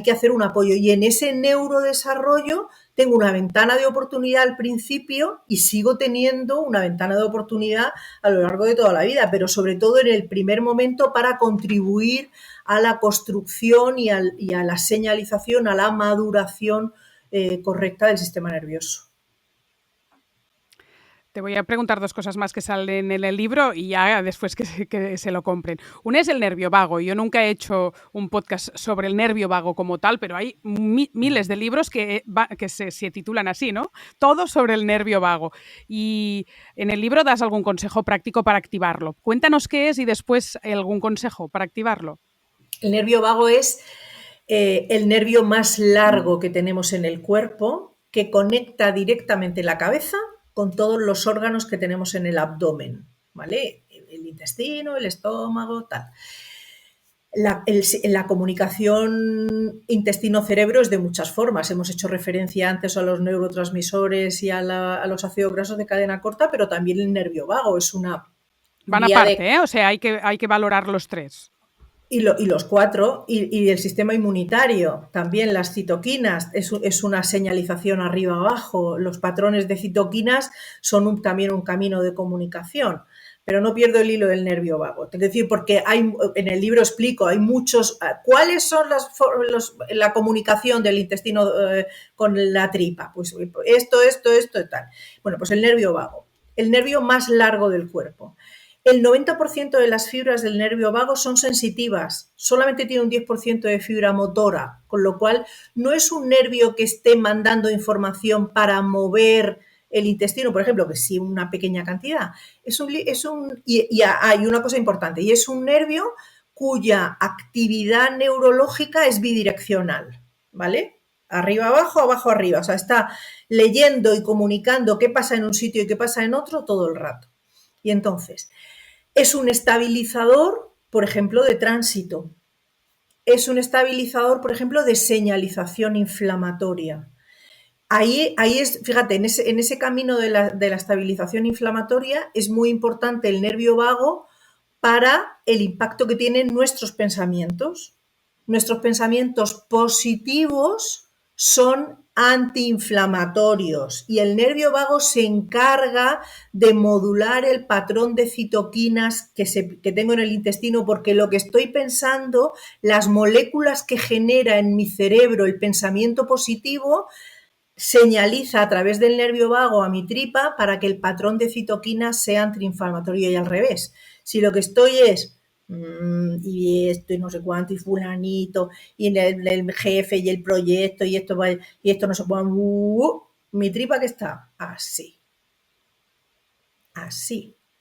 que hacer un apoyo. Y en ese neurodesarrollo tengo una ventana de oportunidad al principio y sigo teniendo una ventana de oportunidad a lo largo de toda la vida, pero sobre todo en el primer momento para contribuir a la construcción y a la señalización, a la maduración correcta del sistema nervioso. Te voy a preguntar dos cosas más que salen en el libro y ya después que se lo compren. Una es el nervio vago. Yo nunca he hecho un podcast sobre el nervio vago como tal, pero hay miles de libros que se titulan así, ¿no? Todos sobre el nervio vago. Y en el libro das algún consejo práctico para activarlo. Cuéntanos qué es y después algún consejo para activarlo. El nervio vago es el nervio más largo que tenemos en el cuerpo, que conecta directamente la cabeza con todos los órganos que tenemos en el abdomen, ¿vale? El intestino, el estómago, tal. La comunicación intestino-cerebro es de muchas formas. Hemos hecho referencia antes a los neurotransmisores y a los ácidos grasos de cadena corta, pero también el nervio vago es una... Van aparte, O sea, hay que valorar los tres. Y los 4, y el sistema inmunitario, también las citoquinas, es una señalización arriba-abajo. Los patrones de citoquinas son también un camino de comunicación, pero no pierdo el hilo del nervio vago. Es decir, porque en el libro explico, hay muchos... ¿Cuáles son la comunicación del intestino con la tripa? Pues esto y tal. Bueno, pues el nervio vago, el nervio más largo del cuerpo. El 90% de las fibras del nervio vago son sensitivas, solamente tiene un 10% de fibra motora, con lo cual no es un nervio que esté mandando información para mover el intestino, por ejemplo, que sí una pequeña cantidad. Y hay una cosa importante, y es un nervio cuya actividad neurológica es bidireccional, ¿vale? arriba abajo, abajo arriba. O sea, está leyendo y comunicando qué pasa en un sitio y qué pasa en otro todo el rato. Y entonces, es un estabilizador, por ejemplo, de tránsito. Es un estabilizador, por ejemplo, de señalización inflamatoria. Ahí es, fíjate, en ese camino de la estabilización inflamatoria es muy importante el nervio vago para el impacto que tienen nuestros pensamientos. Nuestros pensamientos positivos son antiinflamatorios y el nervio vago se encarga de modular el patrón de citoquinas que tengo en el intestino, porque lo que estoy pensando, las moléculas que genera en mi cerebro el pensamiento positivo, señaliza a través del nervio vago a mi tripa para que el patrón de citoquinas sea antiinflamatorio y al revés. Si lo que estoy es y esto y no sé cuánto y fulanito y el jefe y el proyecto y esto no sé cuánto, mi tripa que está así.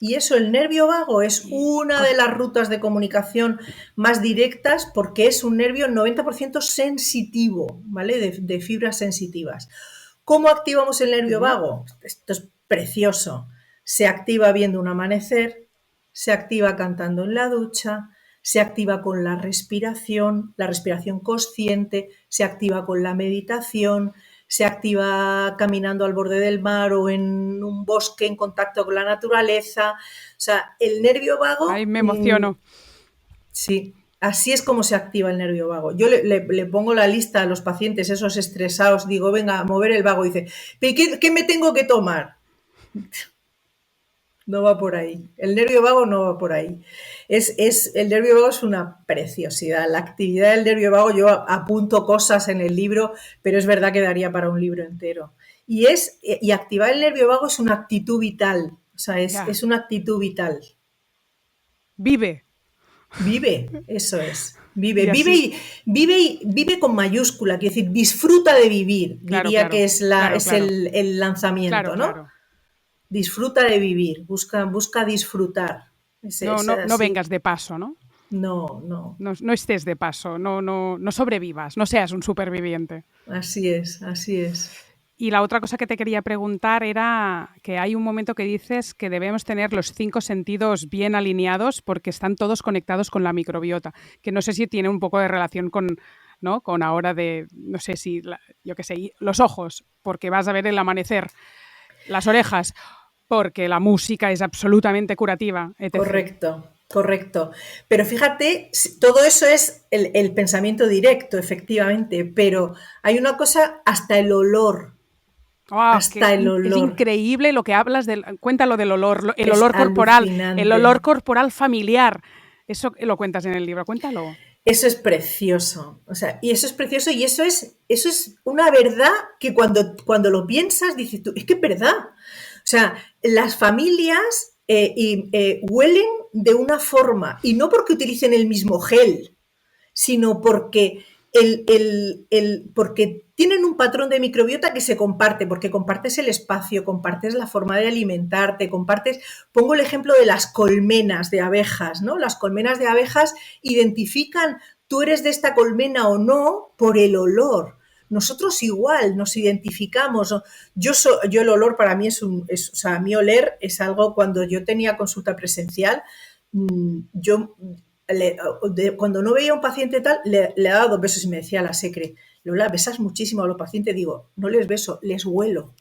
Y eso, el nervio vago es una de las rutas de comunicación más directas porque es un nervio 90% sensitivo, ¿vale? De fibras sensitivas. ¿Cómo activamos el nervio vago? Esto es precioso. Se activa viendo un amanecer, se activa cantando en la ducha, se activa con la respiración consciente, se activa con la meditación, se activa caminando al borde del mar o en un bosque en contacto con la naturaleza. O sea, el nervio vago... Ay, me emociono. Sí, así es como se activa el nervio vago. Yo le pongo la lista a los pacientes, esos estresados, digo, venga, a mover el vago. Y dice, ¿qué me tengo que tomar? No va por ahí. El nervio vago no va por ahí. El nervio vago es una preciosidad. La actividad del nervio vago, yo apunto cosas en el libro, pero es verdad que daría para un libro entero. Y activar el nervio vago es una actitud vital. O sea, es una actitud vital. Vive. Vive, eso es. Vive con mayúscula, quiere decir, disfruta de vivir, diría que es el lanzamiento, ¿no? Claro. Disfruta de vivir, busca disfrutar. No vengas de paso, ¿no? No. No estés de paso, no sobrevivas, no seas un superviviente. Así es. Y la otra cosa que te quería preguntar era que hay un momento que dices que debemos tener los 5 sentidos bien alineados porque están todos conectados con la microbiota, que no sé si tiene un poco de relación con, ¿no? Con ahora de, no sé si, yo qué sé, los ojos, porque vas a ver el amanecer, las orejas, porque la música es absolutamente curativa, etc. Correcto. Pero fíjate, todo eso es el pensamiento directo, efectivamente, pero hay una cosa, hasta el olor. Hasta el olor. Es increíble lo que hablas, cuéntalo del olor, el olor corporal, el olor corporal familiar. Eso lo cuentas en el libro, cuéntalo. Eso es precioso, o sea, y eso es precioso y eso es una verdad que cuando lo piensas dices tú, es que es verdad. O sea, las familias huelen de una forma y no porque utilicen el mismo gel, sino porque porque tienen un patrón de microbiota que se comparte, porque compartes el espacio, compartes la forma de alimentarte, pongo el ejemplo de las colmenas de abejas, ¿no? Las colmenas de abejas identifican, tú eres de esta colmena o no, por el olor. Nosotros igual nos identificamos. Yo el olor para mí o sea, a mí oler es algo, cuando yo tenía consulta presencial, cuando no veía a un paciente tal, le daba 2 besos y me decía la secre, Lola, besas muchísimo a los pacientes. Digo, no les beso, les huelo.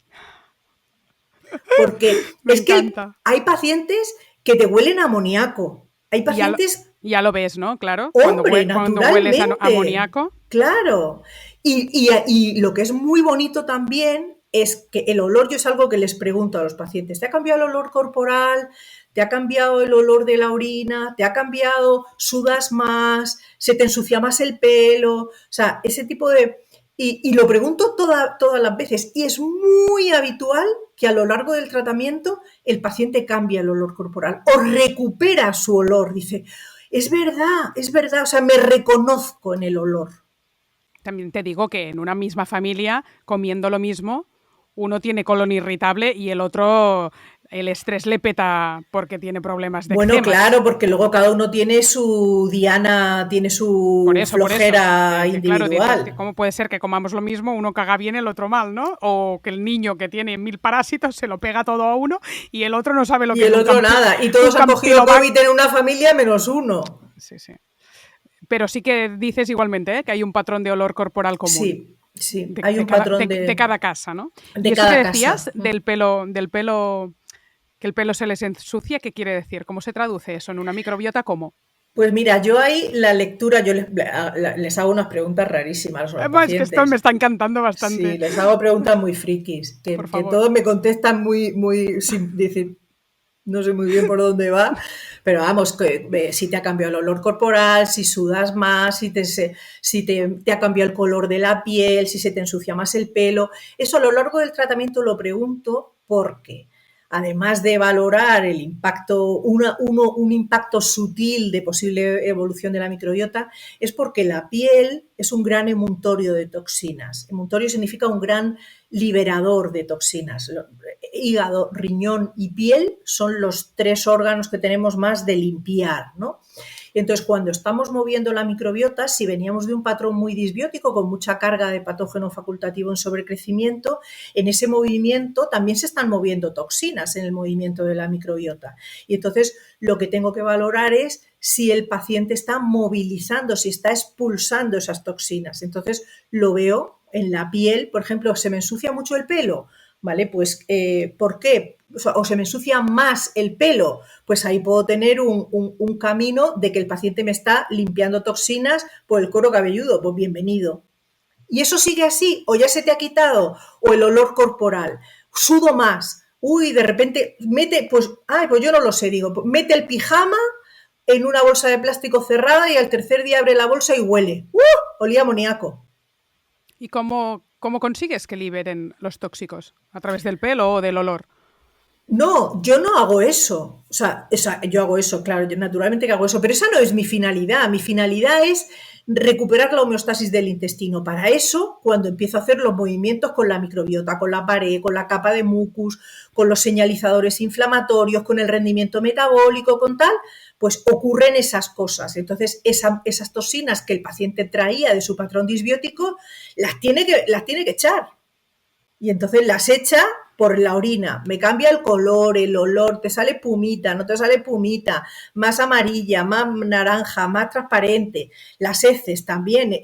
Porque es que hay pacientes que te huelen a amoníaco. Hay pacientes... Ya lo ves, ¿no? Claro. Hombre, cuando hueles a amoníaco. Claro. Y lo que es muy bonito también es que el olor, yo es algo que les pregunto a los pacientes. ¿Te ha cambiado el olor corporal? ¿Te ha cambiado el olor de la orina? ¿Te ha cambiado? ¿Sudas más? ¿Se te ensucia más el pelo? O sea, ese tipo de... Y lo pregunto todas las veces. Y es muy habitual que a lo largo del tratamiento el paciente cambia el olor corporal o recupera su olor. Dice, es verdad. O sea, me reconozco en el olor. También te digo que en una misma familia, comiendo lo mismo, Uno tiene colon irritable y el otro el estrés le peta porque tiene problemas de Bueno, eczema. claro, porque luego cada uno tiene su diana, tiene su Por eso, flojera que claro, dices, individual. ¿cómo puede ser que comamos lo mismo, uno caga bien, el otro mal, ¿no? O que el niño que tiene 1000 parásitos se lo pega todo a uno y el otro no sabe lo Y que es el otro nada. Y todos un han cogido campylobacter. COVID en una familia menos uno. Sí, sí. Pero sí que dices igualmente, ¿eh?, que hay un patrón de olor corporal común Sí, sí, hay un patrón de cada casa, ¿no? Y de eso que cada decías casa. del pelo, que el pelo se les ensucia, ¿qué quiere decir? ¿Cómo se traduce eso en una microbiota? ¿Cómo? Pues mira, yo ahí la lectura, yo les hago unas preguntas rarísimas a los Es que esto me pacientes. está encantando Sí, bastante, les hago preguntas muy frikis, por que favor. todos me contestan muy, sin decir, no sé muy bien por dónde va, pero vamos, si te ha cambiado el olor corporal, si sudas más, si te ha cambiado el color de la piel, si se te ensucia más el pelo. Eso a lo largo del tratamiento lo pregunto porque, además de valorar el impacto, un impacto sutil de posible evolución de la microbiota, es porque la piel es un gran emuntorio de toxinas. Emuntorio significa un gran liberador de toxinas. Hígado, riñón y piel son los 3 órganos que tenemos más de limpiar, ¿no? Entonces, cuando estamos moviendo la microbiota, si veníamos de un patrón muy disbiótico, con mucha carga de patógeno facultativo en sobrecrecimiento, en ese movimiento también se están moviendo toxinas en el movimiento de la microbiota. Y entonces, lo que tengo que valorar es si el paciente está movilizando, si está expulsando esas toxinas. Entonces, lo veo en la piel, por ejemplo, se me ensucia mucho el pelo, ¿vale? Pues, ¿por qué? O se me ensucia más el pelo, pues ahí puedo tener un camino de que el paciente me está limpiando toxinas por el cuero cabelludo, pues bienvenido. ¿Y eso sigue así? ¿O ya se te ha quitado? ¿O el olor corporal? ¿Sudo más? Uy, de repente mete, pues yo no lo sé, digo, pues mete el pijama en una bolsa de plástico cerrada y al tercer día abre la bolsa y huele. Olía a amoníaco. ¿Y cómo consigues que liberen los tóxicos? ¿A través del pelo o del olor? No, yo no hago eso. O sea, yo hago eso, claro, yo naturalmente que hago eso, pero esa no es mi finalidad. Mi finalidad es recuperar la homeostasis del intestino. Para eso, cuando empiezo a hacer los movimientos con la microbiota, con la pared, con la capa de mucus, con los señalizadores inflamatorios, con el rendimiento metabólico, con tal, pues ocurren esas cosas. Entonces, esas toxinas que el paciente traía de su patrón disbiótico, las tiene que echar. Y entonces las echa por la orina, me cambia el color, el olor, te sale pumita, no te sale pumita, más amarilla, más naranja, más transparente. Las heces también,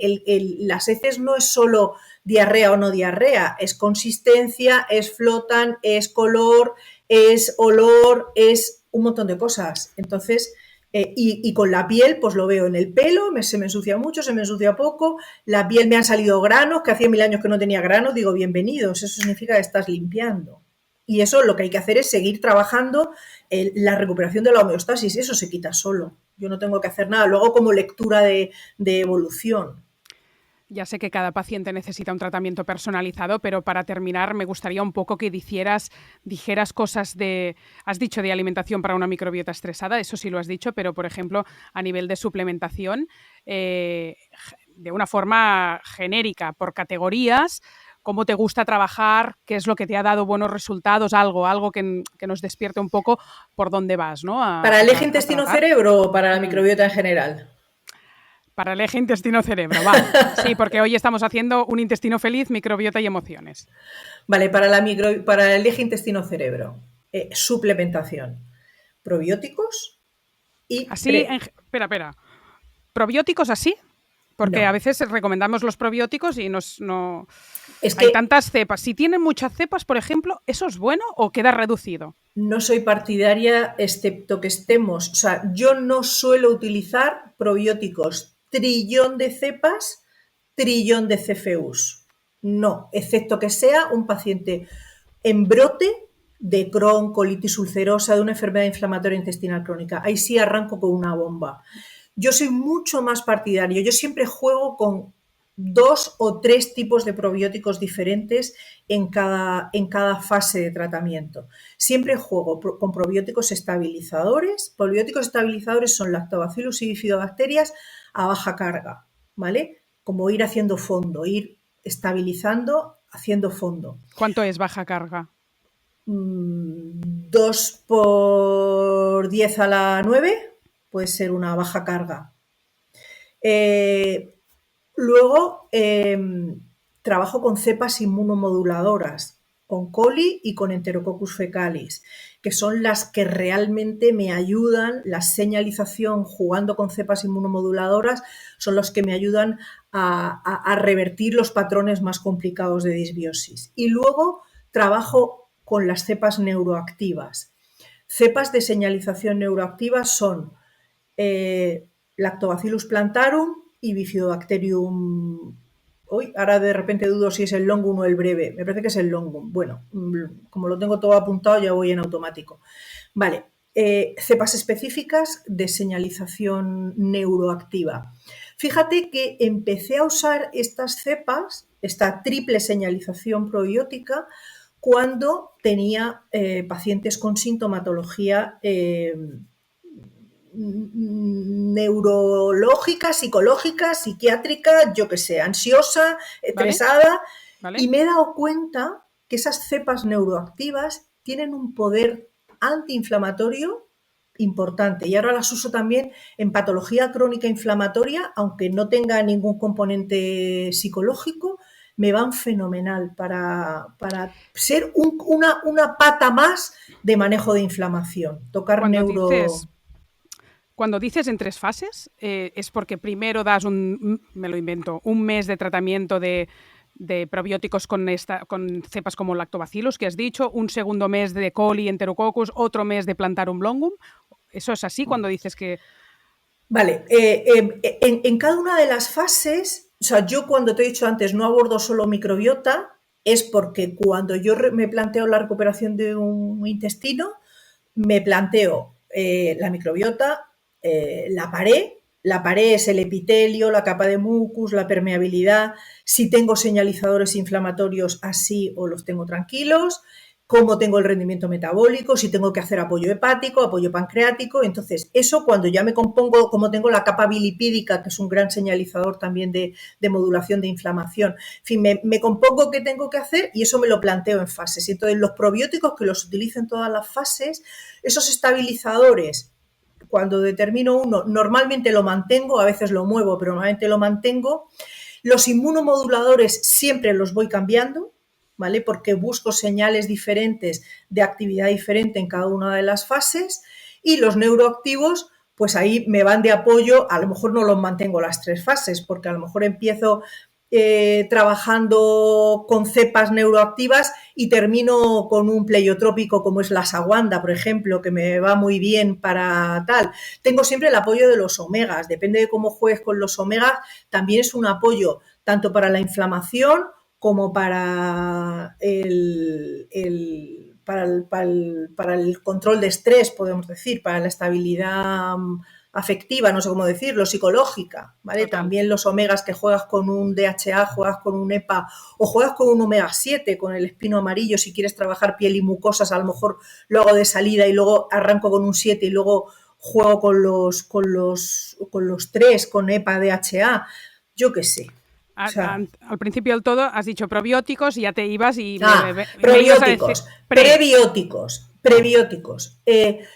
las heces no es solo diarrea o no diarrea, es consistencia, es flotan, es color, es olor, es un montón de cosas. Entonces, y con la piel, pues lo veo en el pelo, se me ensucia mucho, se me ensucia poco, la piel me han salido granos, que hacía 1000 años que no tenía granos, digo, bienvenidos, eso significa que estás limpiando. Y eso lo que hay que hacer es seguir trabajando la recuperación de la homeostasis, eso se quita solo. Yo no tengo que hacer nada, luego como lectura de evolución. Ya sé que cada paciente necesita un tratamiento personalizado, pero para terminar me gustaría un poco que dijeras cosas de... Has dicho de alimentación para una microbiota estresada, eso sí lo has dicho, pero por ejemplo a nivel de suplementación, de una forma genérica, por categorías, cómo te gusta trabajar, qué es lo que te ha dado buenos resultados, algo que nos despierte un poco por dónde vas, ¿no? ¿Para el eje A tratar. intestino-cerebro o para la Mm. microbiota en general? Para el eje intestino-cerebro, vale. Sí, porque hoy estamos haciendo un intestino feliz, microbiota y emociones. Vale, para el eje intestino-cerebro, suplementación, probióticos y Así, espera. ¿Probióticos así? Porque a no. veces recomendamos los probióticos y no... Es Hay que tantas cepas. Si tienen muchas cepas, por ejemplo, ¿eso es bueno o queda reducido? no soy partidaria, excepto que estemos, o sea, yo no suelo utilizar probióticos trillón de cepas, trillón de CFUs. No, excepto que sea un paciente en brote de Crohn, colitis ulcerosa, de una enfermedad inflamatoria intestinal crónica. Ahí sí arranco con una bomba. Yo soy mucho más partidario. Yo siempre juego con 2 o 3 tipos de probióticos diferentes en cada fase de tratamiento. Siempre juego con probióticos estabilizadores. Probióticos estabilizadores son lactobacillus y bifidobacterias a baja carga, ¿vale? Como ir haciendo fondo, ir estabilizando haciendo fondo. ¿Cuánto es baja carga? 2 por 10 a la 9 puede ser una baja carga. Luego, trabajo con cepas inmunomoduladoras, con coli y con Enterococcus fecalis, que son las que realmente me ayudan, la señalización jugando con cepas inmunomoduladoras, son los que me ayudan a revertir los patrones más complicados de disbiosis. Y luego trabajo con las cepas neuroactivas. Cepas de señalización neuroactivas son Lactobacillus plantarum y Bifidobacterium. Ahora de repente dudo si es el longum o el breve. Me parece que es el longum. Bueno, como lo tengo todo apuntado, ya voy en automático. Vale, cepas específicas de señalización neuroactiva. Fíjate que empecé a usar estas cepas, esta triple señalización probiótica, cuando tenía pacientes con sintomatología neurológica, psicológica, psiquiátrica, yo que sé, ansiosa, estresada, ¿vale? Y me he dado cuenta que esas cepas neuroactivas tienen un poder antiinflamatorio importante, y ahora las uso también en patología crónica inflamatoria, aunque no tenga ningún componente psicológico, me van fenomenal para ser una pata más de manejo de inflamación, tocar Cuando dices en 3 fases, es porque primero das me lo invento, un mes de tratamiento de probióticos con cepas como Lactobacillus, que has dicho, un segundo mes de coli, Enterococcus, otro mes de Plantarum longum. ¿Eso es así cuando dices que...? Vale, en cada una de las fases, o sea, yo cuando te he dicho antes no abordo solo microbiota, es porque cuando yo me planteo la recuperación de un intestino, me planteo la microbiota, la pared es el epitelio, la capa de mucus, la permeabilidad, si tengo señalizadores inflamatorios así o los tengo tranquilos, cómo tengo el rendimiento metabólico, si tengo que hacer apoyo hepático, apoyo pancreático. Entonces, eso cuando ya me compongo, como tengo la capa bilipídica, que es un gran señalizador también de modulación de inflamación, en fin, me compongo qué tengo que hacer y eso me lo planteo en fases. Y entonces, los probióticos que los utilizo en todas las fases, esos estabilizadores, cuando determino uno, normalmente lo mantengo, a veces lo muevo, pero normalmente lo mantengo. Los inmunomoduladores siempre los voy cambiando, ¿vale? Porque busco señales diferentes de actividad diferente en cada una de las fases, y los neuroactivos, pues ahí me van de apoyo. A lo mejor no los mantengo las 3 fases, porque a lo mejor empiezo trabajando con cepas neuroactivas y termino con un pleiotrópico como es la saguanda, por ejemplo, que me va muy bien para tal. Tengo siempre el apoyo de los omegas, depende de cómo juegues con los omegas, también es un apoyo tanto para la inflamación como para el control de estrés, podemos decir, para la estabilidad afectiva, no sé cómo decirlo, psicológica, ¿vale? Total. También los omegas, que juegas con un DHA, juegas con un EPA o juegas con un omega 7, con el espino amarillo, si quieres trabajar piel y mucosas, a lo mejor lo hago de salida y luego arranco con un 7 y luego juego con los 3, con EPA, DHA, yo qué sé. O sea, al principio del todo has dicho probióticos y ya te ibas y... probióticos, prebióticos.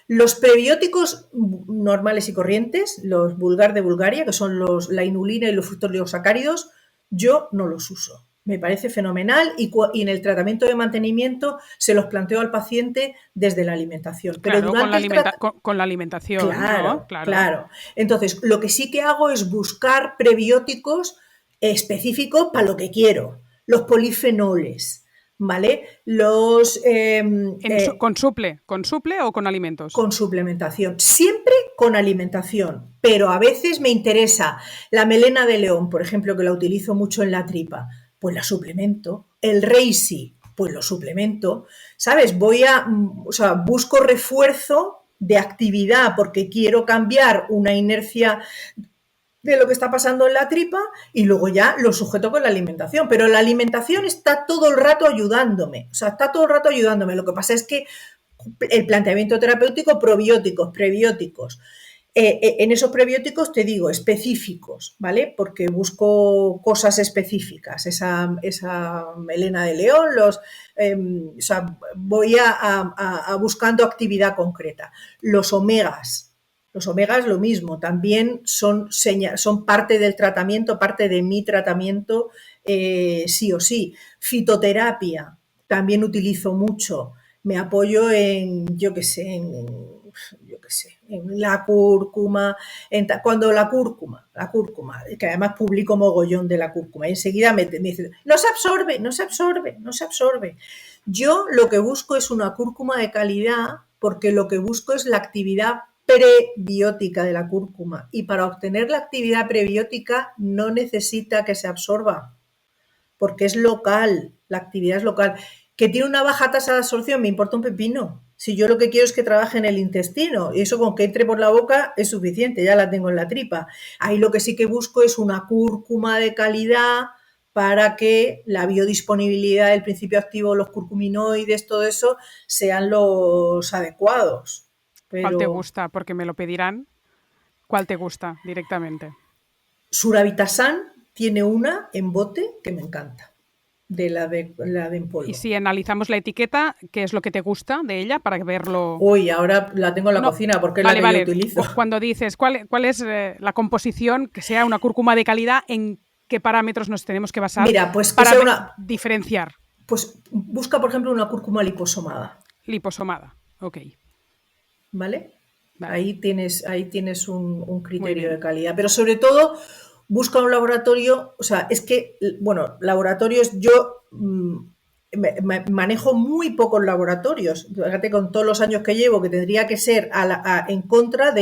Los prebióticos normales y corrientes, los vulgar de Bulgaria, que son la inulina y los fructoligosacáridos, yo no los uso. Me parece fenomenal y en el tratamiento de mantenimiento se los planteo al paciente desde la alimentación. Pero claro, con la alimentación. Claro, ¿no? Claro. Entonces, lo que sí que hago es buscar prebióticos específicos para lo que quiero. Los polifenoles, ¿vale? Los... ¿Con suple o con alimentos? Con suplementación. Siempre con alimentación, pero a veces me interesa la melena de león, por ejemplo, que la utilizo mucho en la tripa, pues la suplemento. El reishi, pues lo suplemento. ¿Sabes? Busco refuerzo de actividad porque quiero cambiar una inercia de lo que está pasando en la tripa y luego ya lo sujeto con la alimentación. Pero la alimentación está todo el rato ayudándome. O sea, está todo el rato ayudándome. Lo que pasa es que el planteamiento terapéutico, probióticos, prebióticos. En esos prebióticos te digo específicos, ¿vale? Porque busco cosas específicas, esa melena de león, o sea, voy a buscando actividad concreta. Los omegas lo mismo, también son parte del tratamiento, parte de mi tratamiento, sí o sí. Fitoterapia, también utilizo mucho. Me apoyo en, yo qué sé, en la cúrcuma, cuando la cúrcuma, que además publico mogollón de la cúrcuma, y enseguida me dice, no se absorbe, no se absorbe, no se absorbe. Yo lo que busco es una cúrcuma de calidad, porque lo que busco es la actividad prebiótica de la cúrcuma, y para obtener la actividad prebiótica no necesita que se absorba, porque es local, la actividad es local. Que tiene una baja tasa de absorción, me importa un pepino. Si yo lo que quiero es que trabaje en el intestino, y eso con que entre por la boca es suficiente, ya la tengo en la tripa. Ahí lo que sí que busco es una cúrcuma de calidad para que la biodisponibilidad del principio activo, los curcuminoides, todo eso, sean los adecuados. ¿Cuál te Pero gusta? Porque me lo pedirán. ¿Cuál te gusta directamente? Suravitasan tiene una en bote que me encanta, de la de en Y polvo. si analizamos la etiqueta, ¿qué es lo que te gusta de ella para verlo? Uy, ahora la tengo en la No, cocina porque es la vale, que yo vale. utilizo. Cuando dices cuál es la composición, que sea una cúrcuma de calidad, ¿en qué parámetros nos tenemos que basar Mira, pues que para sea una. diferenciar? Pues busca, por ejemplo, una cúrcuma liposomada. Liposomada. Ok, ¿Vale? vale. Ahí tienes un Muy criterio de bien. calidad. Pero sobre todo, busca un laboratorio. O sea, es que, bueno, laboratorios, yo manejo muy pocos laboratorios. Fíjate, con todos los años que llevo, que tendría que ser en contra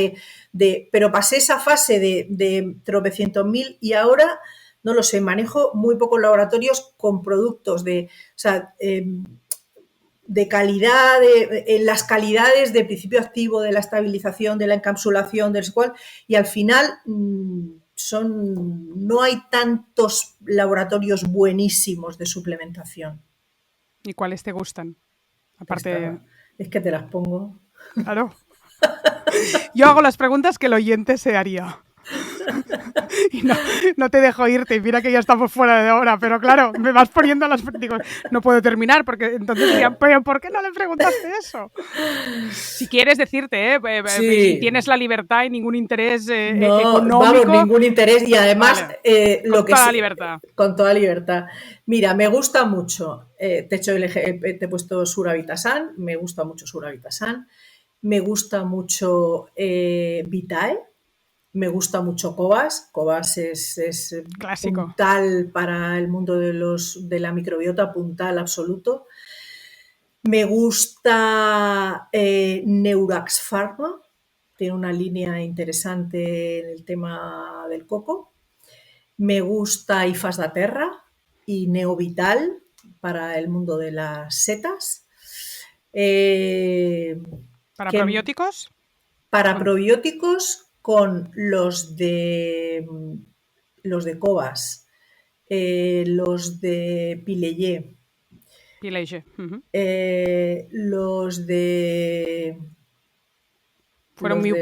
pero pasé esa fase de tropecientos mil y ahora, no lo sé, manejo muy pocos laboratorios con productos o sea, de calidad, en las calidades de principio activo, de la estabilización, de la encapsulación, del cual, y al final no hay tantos laboratorios buenísimos de suplementación. ¿Y cuáles te gustan? Aparte, Esta, es que te las pongo. claro. Yo hago las preguntas que el oyente se haría. Y no te dejo irte, mira que ya estamos fuera de hora, pero claro, me vas poniendo las... Digo, no puedo terminar, porque entonces dirían, pero ¿por qué no le preguntaste eso? Si quieres decirte, si Sí, tienes la libertad y ningún interés no, vamos, económico, ningún interés y además vale, lo con que toda la sí, libertad. con toda libertad. Mira, me gusta mucho, te he puesto Suravitasan, me gusta mucho Suravitasan, me gusta mucho Vitae, me gusta mucho Cobas. Cobas es Clásico. puntal para el mundo de la microbiota, puntal absoluto. Me gusta Neurax Pharma, tiene una línea interesante en el tema del coco. Me gusta IFAS da Terra y Neovital para el mundo de las setas. Eh, ¿Para que probióticos? para Con probióticos con los de Cobas, los de Pileye, Pilege. los de Fueron yo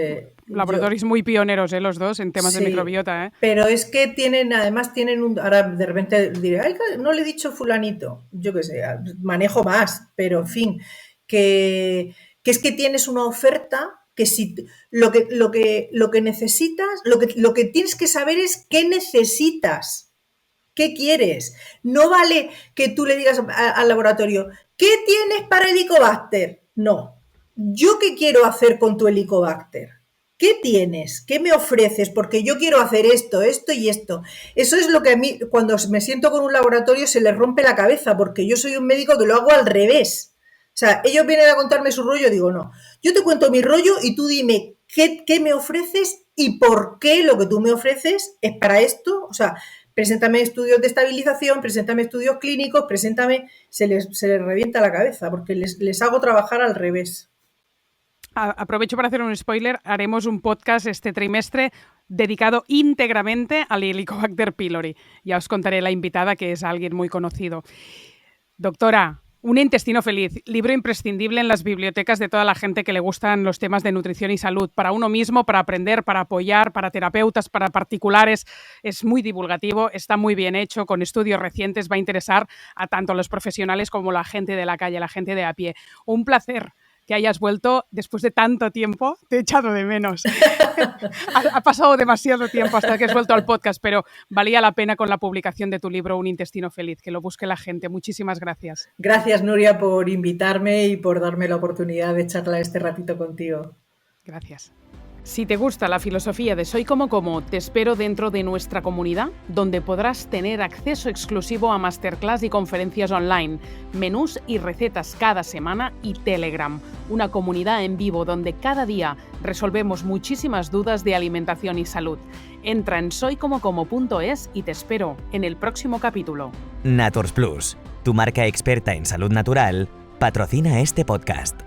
laboratorios muy pioneros, los dos, en temas de sí, microbiota. pero es que además tienen ahora de repente diré, ay, no le he dicho fulanito, yo qué sé, manejo más, pero en fin, que es que tienes una oferta que si lo que necesitas, lo que tienes que saber es qué necesitas. ¿Qué quieres? No vale que tú le digas al laboratorio, ¿qué tienes para Helicobacter? No. ¿Yo qué quiero hacer con tu Helicobacter? ¿Qué tienes? ¿Qué me ofreces? Porque yo quiero hacer esto, esto y esto. Eso es lo que a mí, cuando me siento con un laboratorio, se les rompe la cabeza, porque yo soy un médico que lo hago al revés. O sea, ellos vienen a contarme su rollo, digo, no. Yo te cuento mi rollo y tú dime qué me ofreces y por qué lo que tú me ofreces es para esto. O sea, preséntame estudios de estabilización, preséntame estudios clínicos, se les revienta la cabeza, porque les hago trabajar al revés. Aprovecho para hacer un spoiler. Haremos un podcast este trimestre dedicado íntegramente al Helicobacter pylori. Ya os contaré la invitada, que es alguien muy conocido. Doctora, Un intestino feliz, libro imprescindible en las bibliotecas de toda la gente que le gustan los temas de nutrición y salud, para uno mismo, para aprender, para apoyar, para terapeutas, para particulares. Es muy divulgativo, está muy bien hecho, con estudios recientes, va a interesar a tanto los profesionales como la gente de la calle, la gente de a pie. Un placer que hayas vuelto después de tanto tiempo. Te he echado de menos. Ha pasado demasiado tiempo hasta que has vuelto al podcast, pero valía la pena con la publicación de tu libro Un intestino feliz, que lo busque la gente. Muchísimas gracias. Gracias, Nuria, por invitarme y por darme la oportunidad de charlar este ratito contigo. Gracias. Si te gusta la filosofía de Soy Como Como, te espero dentro de nuestra comunidad, donde podrás tener acceso exclusivo a masterclass y conferencias online, menús y recetas cada semana y Telegram, una comunidad en vivo donde cada día resolvemos muchísimas dudas de alimentación y salud. Entra en soycomocomo.es y te espero en el próximo capítulo. Naturs Plus, tu marca experta en salud natural, patrocina este podcast.